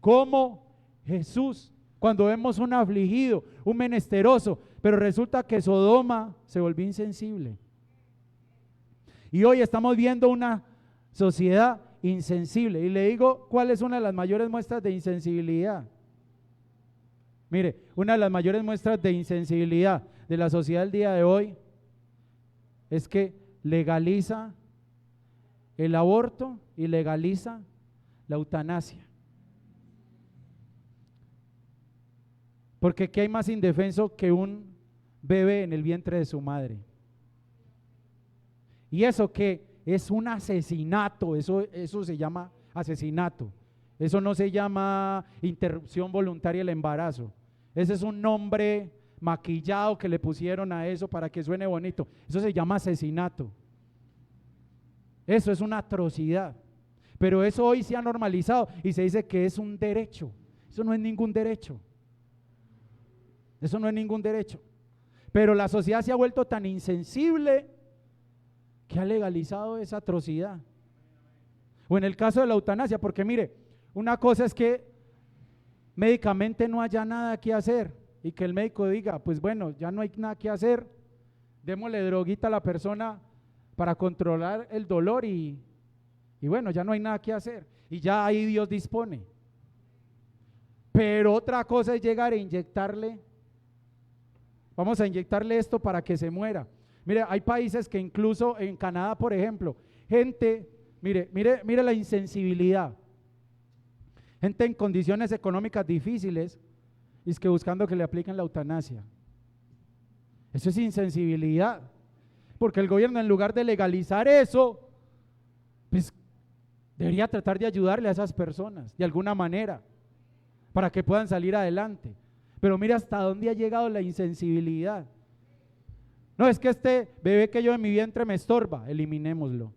como Jesús. Cuando vemos un afligido, un menesteroso, pero resulta que Sodoma se volvió insensible. Y hoy estamos viendo una sociedad insensible. Y le digo, ¿cuál es una de las mayores muestras de insensibilidad? Mire, una de las mayores muestras de insensibilidad de la sociedad del día de hoy es que legaliza el aborto y legaliza la eutanasia. Porque ¿qué hay más indefenso que un bebé en el vientre de su madre? Y eso que es un asesinato, eso se llama asesinato. Eso no se llama interrupción voluntaria del embarazo. Ese es un nombre maquillado que le pusieron a eso para que suene bonito. Eso se llama asesinato. Eso es una atrocidad. Pero eso hoy se ha normalizado y se dice que es un derecho. Eso no es ningún derecho. Eso no es ningún derecho. Pero la sociedad se ha vuelto tan insensible que ha legalizado esa atrocidad. O en el caso de la eutanasia, porque mire, una cosa es que médicamente no haya nada que hacer y que el médico diga, pues bueno, ya no hay nada que hacer, démosle droguita a la persona para controlar el dolor y bueno, ya no hay nada que hacer y ya ahí Dios dispone. Pero otra cosa es llegar a inyectarle, vamos a inyectarle esto para que se muera. Mire, hay países que incluso en Canadá, por ejemplo, gente, mire la insensibilidad. gente en condiciones económicas difíciles, y es que buscando que le apliquen la eutanasia. Eso es insensibilidad, porque el gobierno, en lugar de legalizar eso, pues debería tratar de ayudarle a esas personas de alguna manera para que puedan salir adelante. Pero mira hasta dónde ha llegado la insensibilidad. No, es que este bebé que yo en mi vientre me estorba, eliminémoslo.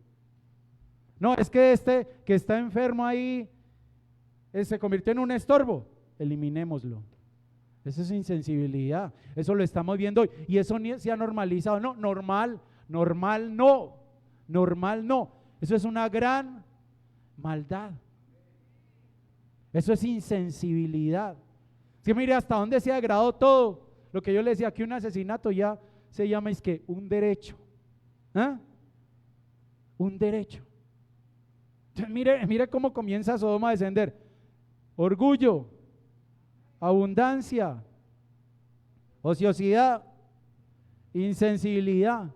No, es que este que está enfermo ahí se convirtió en un estorbo, eliminémoslo. Eso es insensibilidad, eso lo estamos viendo hoy, y eso ni se ha normalizado. No, normal no, eso es una gran maldad, eso es insensibilidad. Sí, mire hasta dónde se ha degradado todo. Lo que yo le decía, que un asesinato ya se llama, es que un derecho, ¿ah? Un derecho. Entonces, mire cómo comienza Sodoma a descender: orgullo, abundancia, ociosidad, insensibilidad,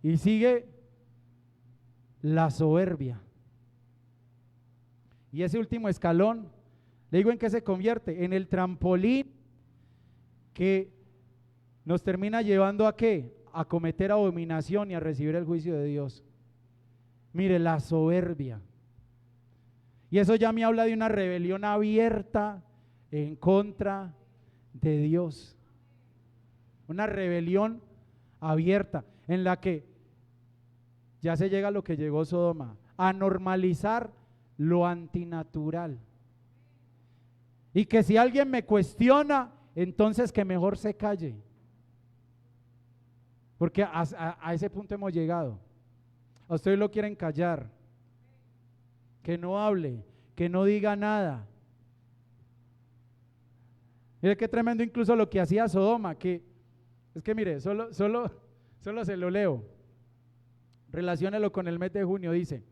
y sigue la soberbia. Y ese último escalón, le digo en qué se convierte: en el trampolín que nos termina llevando a ¿qué? A cometer abominación y a recibir el juicio de Dios. Mire, la soberbia. Y eso ya me habla de una rebelión abierta en contra de Dios. Una rebelión abierta en la que ya se llega a lo que llegó Sodoma, a normalizar lo antinatural. Y que si alguien me cuestiona, entonces que mejor se calle. Porque a ese punto hemos llegado. A ustedes lo quieren callar, que no hable, que no diga nada. Mire qué tremendo incluso lo que hacía Sodoma, que es que mire, solo se lo leo. Relaciónelo con el mes de junio. Dice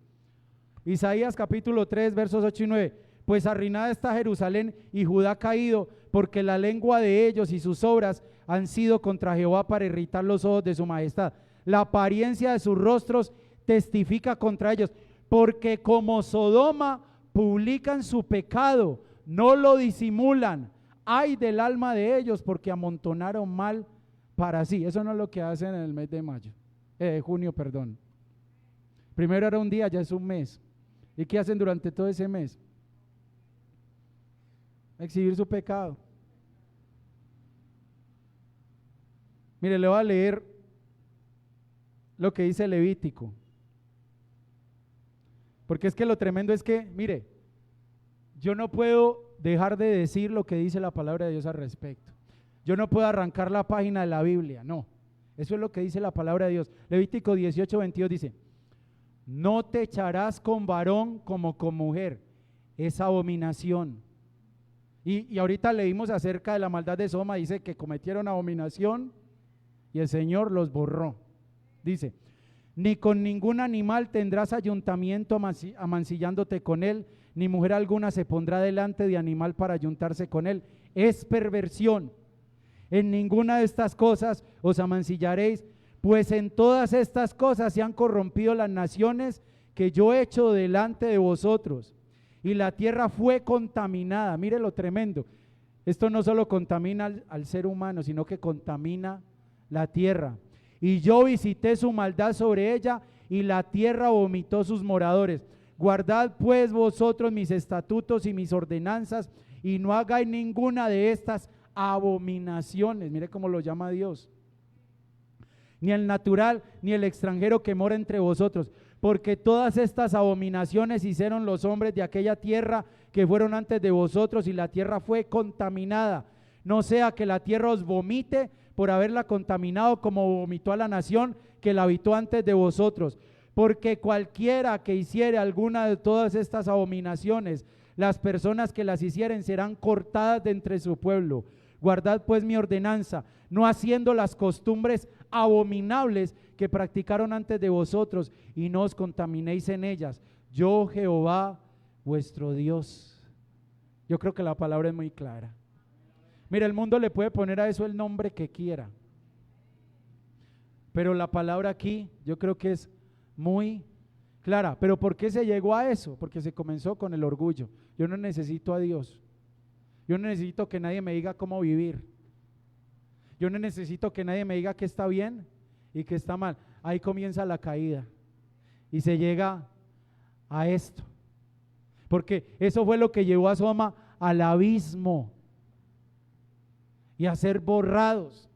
Isaías capítulo 3 versos 8 y 9: pues arruinada está Jerusalén y Judá caído, porque la lengua de ellos y sus obras han sido contra Jehová para irritar los ojos de su majestad. La apariencia de sus rostros testifica contra ellos, porque como Sodoma publican su pecado, no lo disimulan. Ay del alma de ellos, porque amontonaron mal para sí. Eso no es lo que hacen en el mes de junio, perdón. Primero era un día, ya es un mes. ¿Y qué hacen durante todo ese mes? Exhibir su pecado. Mire, le voy a leer lo que dice Levítico, porque es que lo tremendo es que, mire, yo no puedo dejar de decir lo que dice la palabra de Dios al respecto. Yo no puedo arrancar la página de la Biblia, no. Eso es lo que dice la palabra de Dios. Levítico 18:22 dice: no te echarás con varón como con mujer, es abominación. Y ahorita leímos acerca de la maldad de Sodoma, dice que cometieron abominación y el Señor los borró. Dice: ni con ningún animal tendrás ayuntamiento amancillándote con él, ni mujer alguna se pondrá delante de animal para ayuntarse con él, es perversión. En ninguna de estas cosas os amancillaréis, pues en todas estas cosas se han corrompido las naciones que yo he hecho delante de vosotros, y la tierra fue contaminada. Mire lo tremendo, esto no solo contamina al ser humano, sino que contamina la tierra. Y yo visité su maldad sobre ella, y la tierra vomitó sus moradores. Guardad pues vosotros mis estatutos y mis ordenanzas, y no hagáis ninguna de estas abominaciones. Mire cómo lo llama Dios: ni el natural, ni el extranjero que mora entre vosotros, porque todas estas abominaciones hicieron los hombres de aquella tierra que fueron antes de vosotros, y la tierra fue contaminada. No sea que la tierra os vomite por haberla contaminado, como vomitó a la nación que la habitó antes de vosotros. Porque cualquiera que hiciere alguna de todas estas abominaciones, las personas que las hicieren serán cortadas de entre su pueblo. Guardad pues mi ordenanza, no haciendo las costumbres abominables que practicaron antes de vosotros, y no os contaminéis en ellas. Yo, Jehová, vuestro Dios. Yo creo que la palabra es muy clara. Mira, el mundo le puede poner a eso el nombre que quiera, pero la palabra aquí yo creo que es muy clara. Pero ¿por qué se llegó a eso? Porque se comenzó con el orgullo. Yo no necesito a Dios. Yo no necesito que nadie me diga cómo vivir. Yo no necesito que nadie me diga qué está bien y qué está mal. Ahí comienza la caída y se llega a esto. Porque eso fue lo que llevó a Sodoma al abismo y a ser borrados.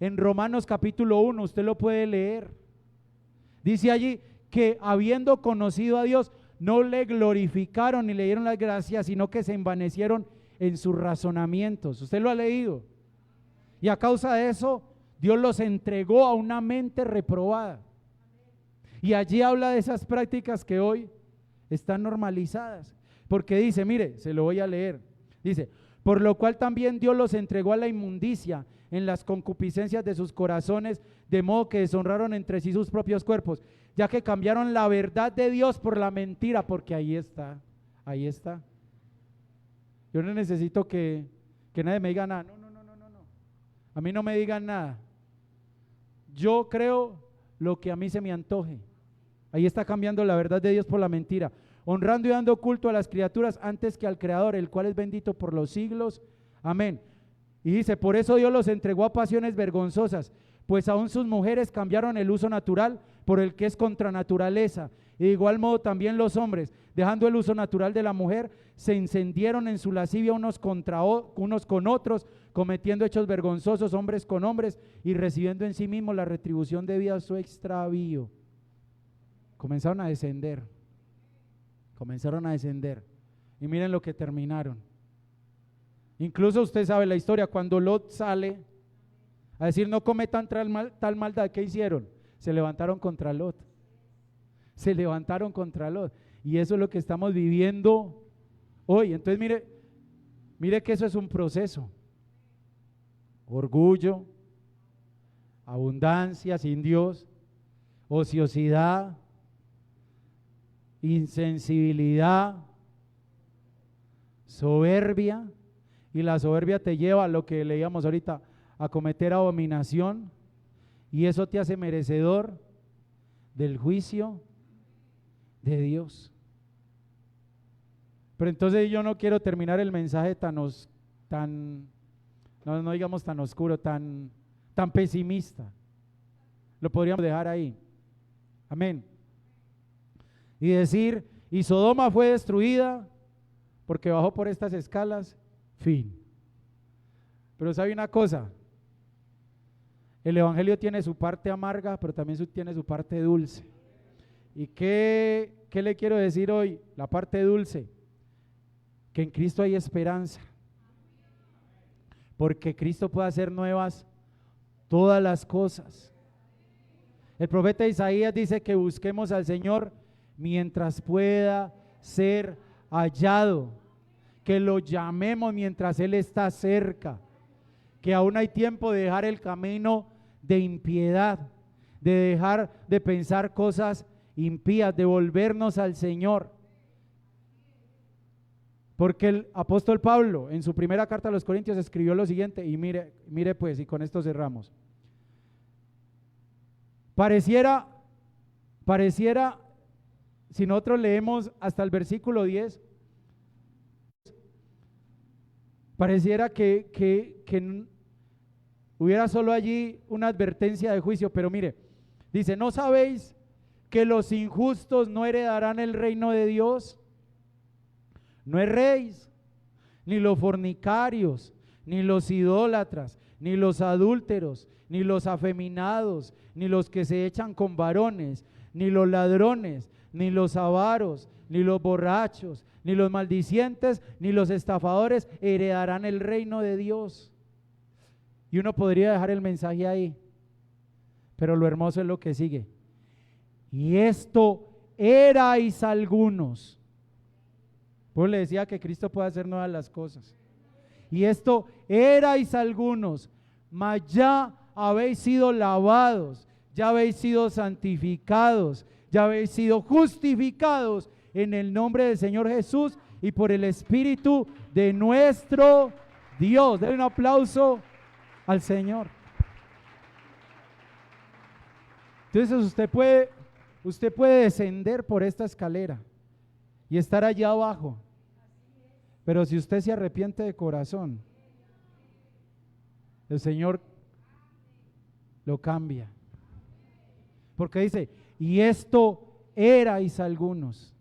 En Romanos capítulo 1, usted lo puede leer. Dice allí que habiendo conocido a Dios, no le glorificaron ni le dieron las gracias, sino que se envanecieron en sus razonamientos. Usted lo ha leído. Y a causa de eso, Dios los entregó a una mente reprobada. Y allí habla de esas prácticas que hoy están normalizadas. Porque dice, mire, se lo voy a leer. Dice, por lo cual también Dios los entregó a la inmundicia en las concupiscencias de sus corazones, de modo que deshonraron entre sí sus propios cuerpos, ya que cambiaron la verdad de Dios por la mentira, porque ahí está, ahí está. Yo no necesito que nadie me diga nada, no, a mí no me digan nada. Yo creo lo que a mí se me antoje. Ahí está cambiando la verdad de Dios por la mentira, honrando y dando culto a las criaturas antes que al Creador, el cual es bendito por los siglos. Amén. Y dice, por eso Dios los entregó a pasiones vergonzosas, pues aún sus mujeres cambiaron el uso natural por el que es contra naturaleza. Y de igual modo también los hombres, dejando el uso natural de la mujer, se encendieron en su lascivia unos con otros, cometiendo hechos vergonzosos hombres con hombres y recibiendo en sí mismos la retribución debida a su extravío. Comenzaron a descender. Y miren lo que terminaron. Incluso usted sabe la historia, cuando Lot sale a decir no cometan tal maldad, ¿qué hicieron? Se levantaron contra Lot. Y eso es lo que estamos viviendo hoy. Entonces mire que eso es un proceso. Orgullo, abundancia sin Dios, ociosidad, insensibilidad, soberbia. Y la soberbia te lleva a lo que leíamos ahorita, a cometer abominación, y eso te hace merecedor del juicio de Dios. Pero entonces yo no quiero terminar el mensaje no digamos tan oscuro, tan pesimista. Lo podríamos dejar ahí. Amén. Y decir, y Sodoma fue destruida porque bajó por estas escalas. Fin. Pero sabe una cosa, el evangelio tiene su parte amarga, pero también tiene su parte dulce. ¿Y qué le quiero decir hoy? La parte dulce, que en Cristo hay esperanza, porque Cristo puede hacer nuevas todas las cosas. El profeta Isaías dice que busquemos al Señor mientras pueda ser hallado, que lo llamemos mientras Él está cerca, que aún hay tiempo de dejar el camino de impiedad, de dejar de pensar cosas impías, de volvernos al Señor. Porque el apóstol Pablo en su primera carta a los Corintios escribió lo siguiente, y mire pues, y con esto cerramos. Pareciera, si nosotros leemos hasta el versículo 10, pareciera que hubiera solo allí una advertencia de juicio, pero mire, dice, ¿no sabéis que los injustos no heredarán el reino de Dios? No erréis, ni los fornicarios, ni los idólatras, ni los adúlteros, ni los afeminados, ni los que se echan con varones, ni los ladrones, ni los avaros, ni los borrachos, ni los maldicientes, ni los estafadores heredarán el reino de Dios. Y uno podría dejar el mensaje ahí, pero lo hermoso es lo que sigue. Y esto erais algunos. Pues le decía que Cristo puede hacer nuevas las cosas. Y esto erais algunos, mas ya habéis sido lavados, ya habéis sido santificados, ya habéis sido justificados en el nombre del Señor Jesús y por el Espíritu de nuestro Dios. Denle un aplauso al Señor. Entonces usted puede Usted puede descender por esta escalera y estar allá abajo, pero si usted se arrepiente de corazón, el Señor lo cambia. Porque dice, y esto erais algunos,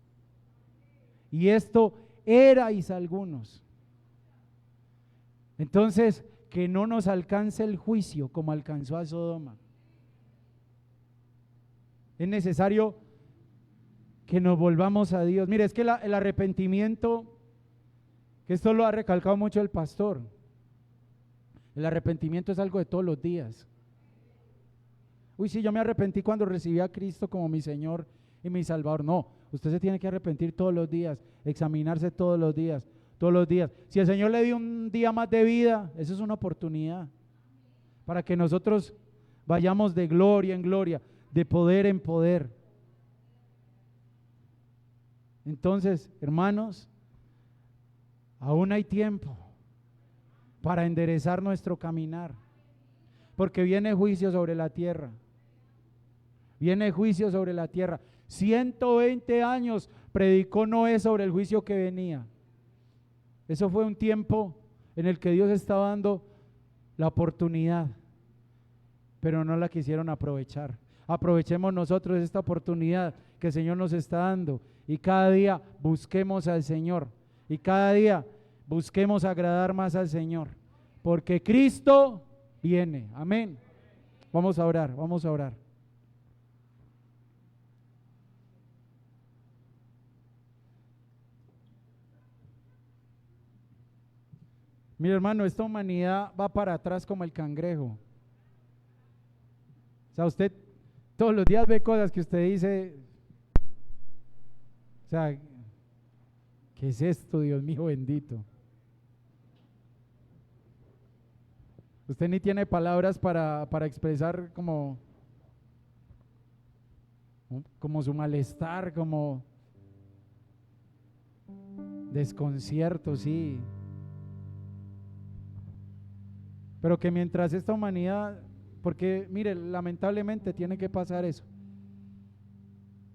y esto erais algunos. Entonces, que no nos alcance el juicio como alcanzó a Sodoma. Es necesario que nos volvamos a Dios. Mire, es que el arrepentimiento, que esto lo ha recalcado mucho el pastor, el arrepentimiento es algo de todos los días. Uy, sí, yo me arrepentí cuando recibí a Cristo como mi Señor y mi Salvador. No, usted se tiene que arrepentir todos los días, examinarse todos los días, todos los días. Si el Señor le dio un día más de vida, eso es una oportunidad para que nosotros vayamos de gloria en gloria, de poder en poder. Entonces, hermanos, aún hay tiempo para enderezar nuestro caminar, porque viene juicio sobre la tierra. Viene juicio sobre la tierra. 120 años predicó Noé sobre el juicio que venía. Eso fue un tiempo en el que Dios estaba dando la oportunidad, pero no la quisieron aprovechar. Aprovechemos nosotros esta oportunidad que el Señor nos está dando y cada día busquemos al Señor y cada día busquemos agradar más al Señor, porque Cristo viene. Amén. Vamos a orar, vamos a orar. Mire, hermano, esta humanidad va para atrás como el cangrejo. O sea, usted todos los días ve cosas que usted dice, o sea, ¿qué es esto, Dios mío bendito? Usted ni tiene palabras para expresar como su malestar, como desconcierto, sí. Pero que mientras esta humanidad, porque mire, lamentablemente tiene que pasar eso,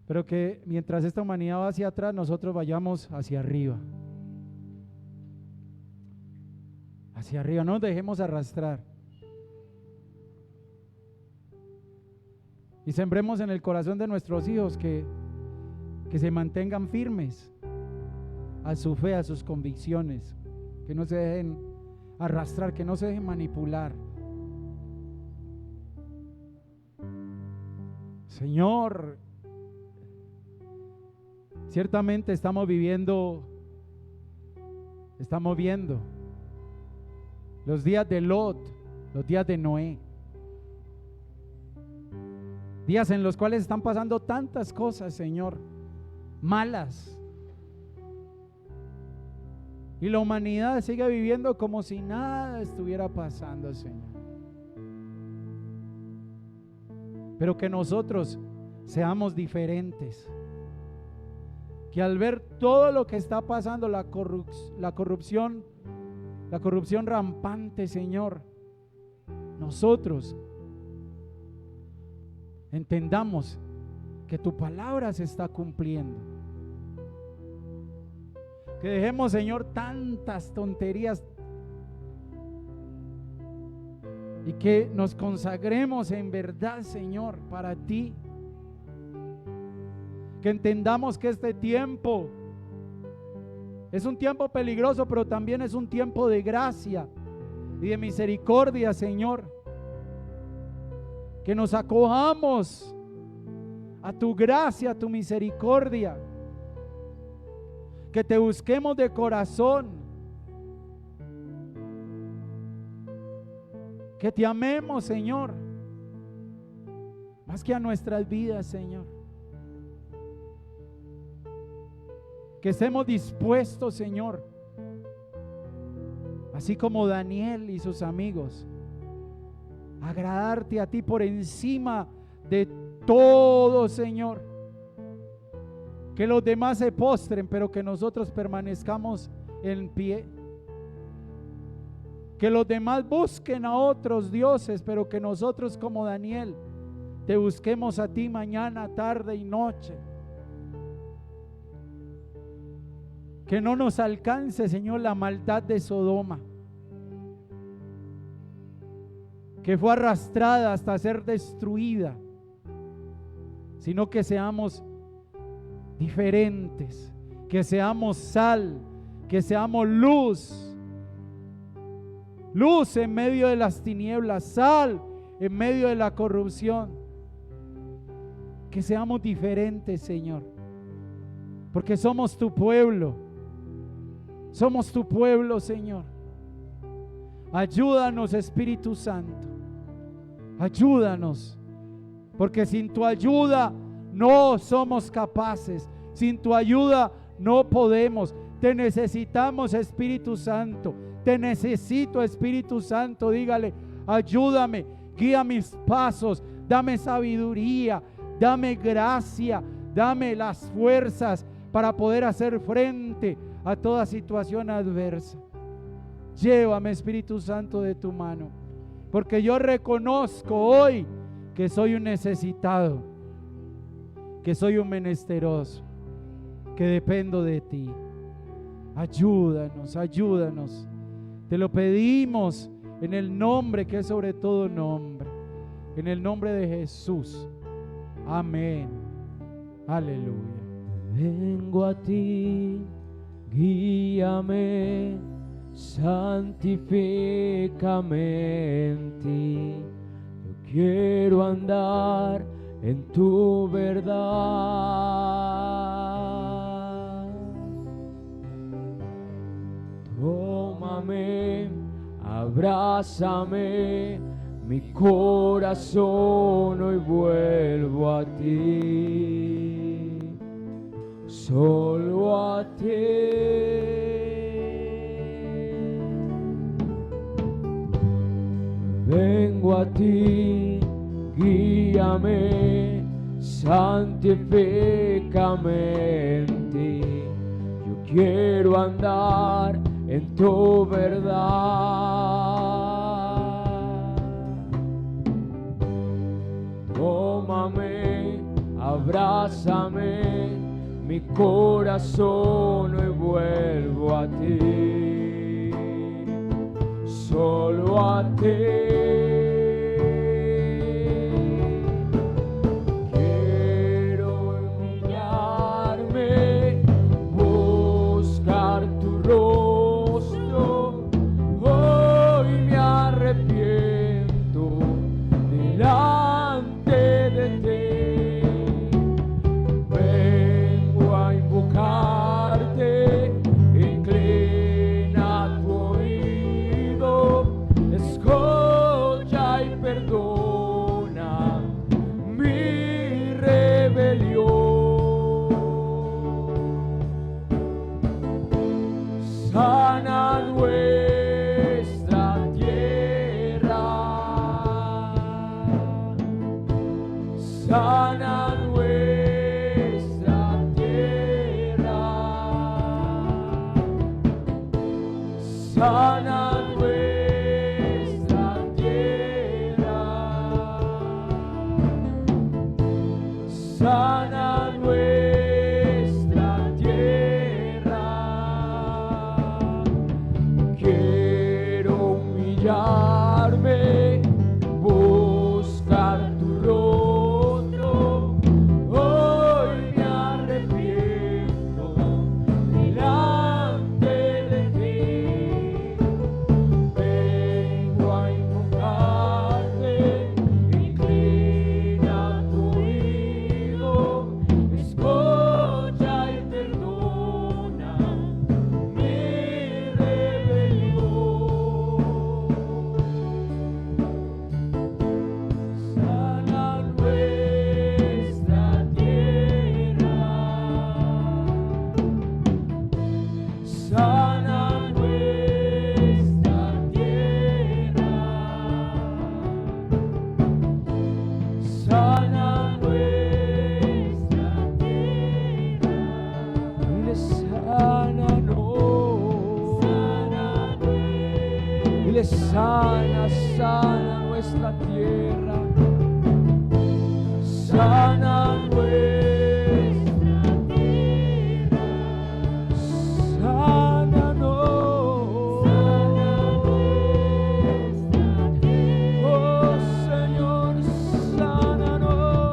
pero que mientras esta humanidad va hacia atrás, nosotros vayamos hacia arriba. Hacia arriba, no nos dejemos arrastrar. Y sembremos en el corazón de nuestros hijos que se mantengan firmes a su fe, a sus convicciones, que no se dejen arrastrar, que no se dejen manipular. Señor, ciertamente estamos viendo los días de Lot, los días de Noé, días en los cuales están pasando tantas cosas, Señor, malas, y la humanidad sigue viviendo como si nada estuviera pasando, Señor. Pero que nosotros seamos diferentes, que al ver todo lo que está pasando, la corrupción rampante, Señor, nosotros entendamos que tu palabra se está cumpliendo. Que dejemos, Señor, tantas tonterías y que nos consagremos en verdad, Señor, para ti. Que entendamos que este tiempo es un tiempo peligroso, pero también es un tiempo de gracia y de misericordia, Señor. Que nos acojamos a tu gracia, a tu misericordia. Que te busquemos de corazón, que te amemos, Señor, más que a nuestras vidas, Señor. Que estemos dispuestos, Señor, así como Daniel y sus amigos, a agradarte a ti por encima de todo, Señor. Que los demás se postren, pero que nosotros permanezcamos en pie. Que los demás busquen a otros dioses, pero que nosotros como Daniel te busquemos a ti mañana, tarde y noche. Que no nos alcance, Señor, la maldad de Sodoma, que fue arrastrada hasta ser destruida, sino que seamos diferentes, que seamos sal, que seamos luz, luz en medio de las tinieblas, sal en medio de la corrupción, que seamos diferentes, Señor, porque somos tu pueblo, Señor. Ayúdanos, Espíritu Santo, ayúdanos, porque sin tu ayuda no somos capaces, sin tu ayuda no podemos. Te necesitamos, Espíritu Santo, te necesito, Espíritu Santo. Dígale: ayúdame, guía mis pasos, dame sabiduría, dame gracia, dame las fuerzas para poder hacer frente a toda situación adversa. Llévame, Espíritu Santo, de tu mano, porque yo reconozco hoy que soy un necesitado, que soy un menesteroso, que dependo de ti. Ayúdanos, ayúdanos. Te lo pedimos en el nombre que es sobre todo nombre, en el nombre de Jesús. Amén. Aleluya. Vengo a ti, guíame, santifícame en ti. Yo quiero andar en tu verdad. Tómame, abrázame, mi corazón hoy vuelvo a ti, solo a ti. Vengo a ti, guíame, santifícame en ti. Yo quiero andar en tu verdad. Tómame, abrázame, mi corazón hoy vuelvo a ti, solo a ti. Quiero humillarme, buscar tu rostro. Hoy me arrepiento delante de ti. Vengo a invocarte, inclina tu oído, escucha y perdona mi rebelión. Sana nuestra tierra, sana nuestra tierra, sana nuestra tierra, sana nuestra tierra. Quiero humillarme, buscar tu rostro. Hoy me arrepiento delante de ti. Vengo a invocarte, inclina tu oído, escucha y perdona mi rebelión. Sana nuestra tierra, sana nuestra tierra, sana nuestra tierra. Dile: sánanos, dile: sana, sana nuestra tierra. sana nuestra tierra, sánanos, oh Señor, sánanos,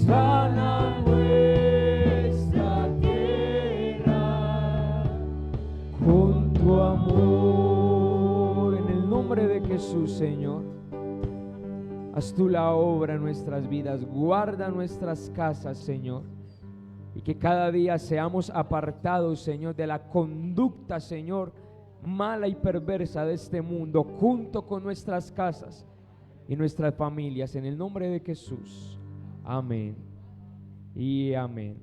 sana nuestra tierra con tu amor. En el nombre de Jesús, Señor, haz tú la obra en nuestras vidas, guarda nuestras casas, Señor, y que cada día seamos apartados, Señor, de la conducta, Señor, mala y perversa de este mundo, junto con nuestras casas y nuestras familias, en el nombre de Jesús. Amén y amén.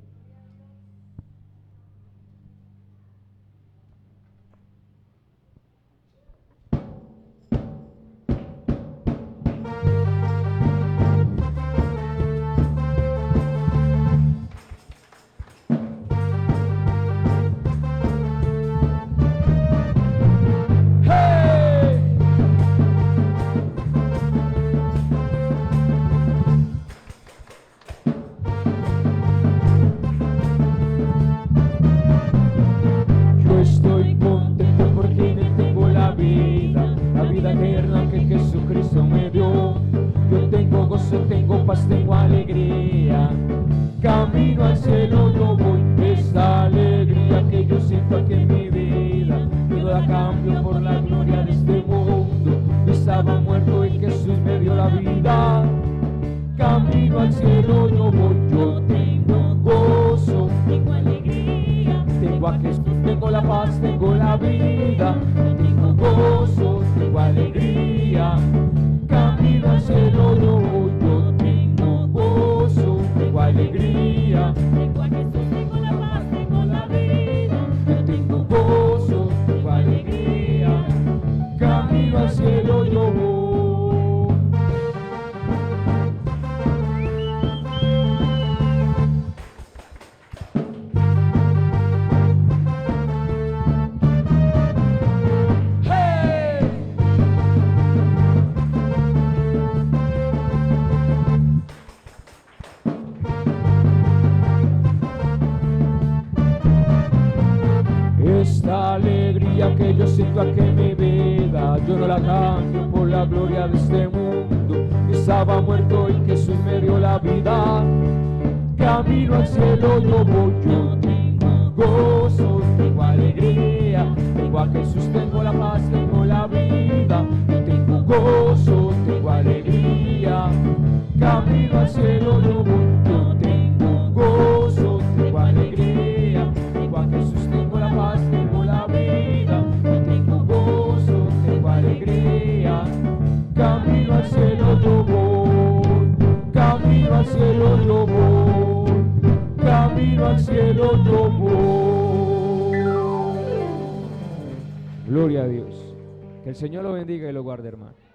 Estoy contento porque en Él tengo la vida eterna que Jesucristo me dio. Yo tengo gozo, tengo paz, tengo alegría. Camino al cielo yo voy. Esta alegría que yo siento aquí en mi vida, yo la cambio por la gloria de este mundo. Yo estaba muerto y Jesús me dio la vida. Camino al cielo yo voy. Yo tengo gozo, tengo alegría. Tengo a Jesús, tengo la paz, tengo la vida. Tengo gozo, tengo alegría. Camino al cielo yo voy. Yo tengo gozo, tengo alegría. Tengo a Jesús, tengo la paz, tengo la vida. Yo tengo gozo, tengo alegría. Camino al cielo yo voy. Esta alegría que yo siento aquí en mi vida, yo no la cambio por la gloria de este mundo. Estaba muerto y Jesús me dio la vida. Camino al cielo yo voy. Yo tengo gozo, tengo alegría. Tengo a Jesús, tengo la paz, tengo la vida. Yo tengo gozo, tengo alegría. Camino al cielo yo voy. Yo tengo gozo, tengo alegría. Tengo a Jesús, tengo la paz, tengo la vida. Yo tengo gozo, tengo alegría. Camino al cielo yo voy. Camino al cielo yo voy. Camino al cielo yo voy. Gloria a Dios. Que el Señor lo bendiga y lo guarde, hermano.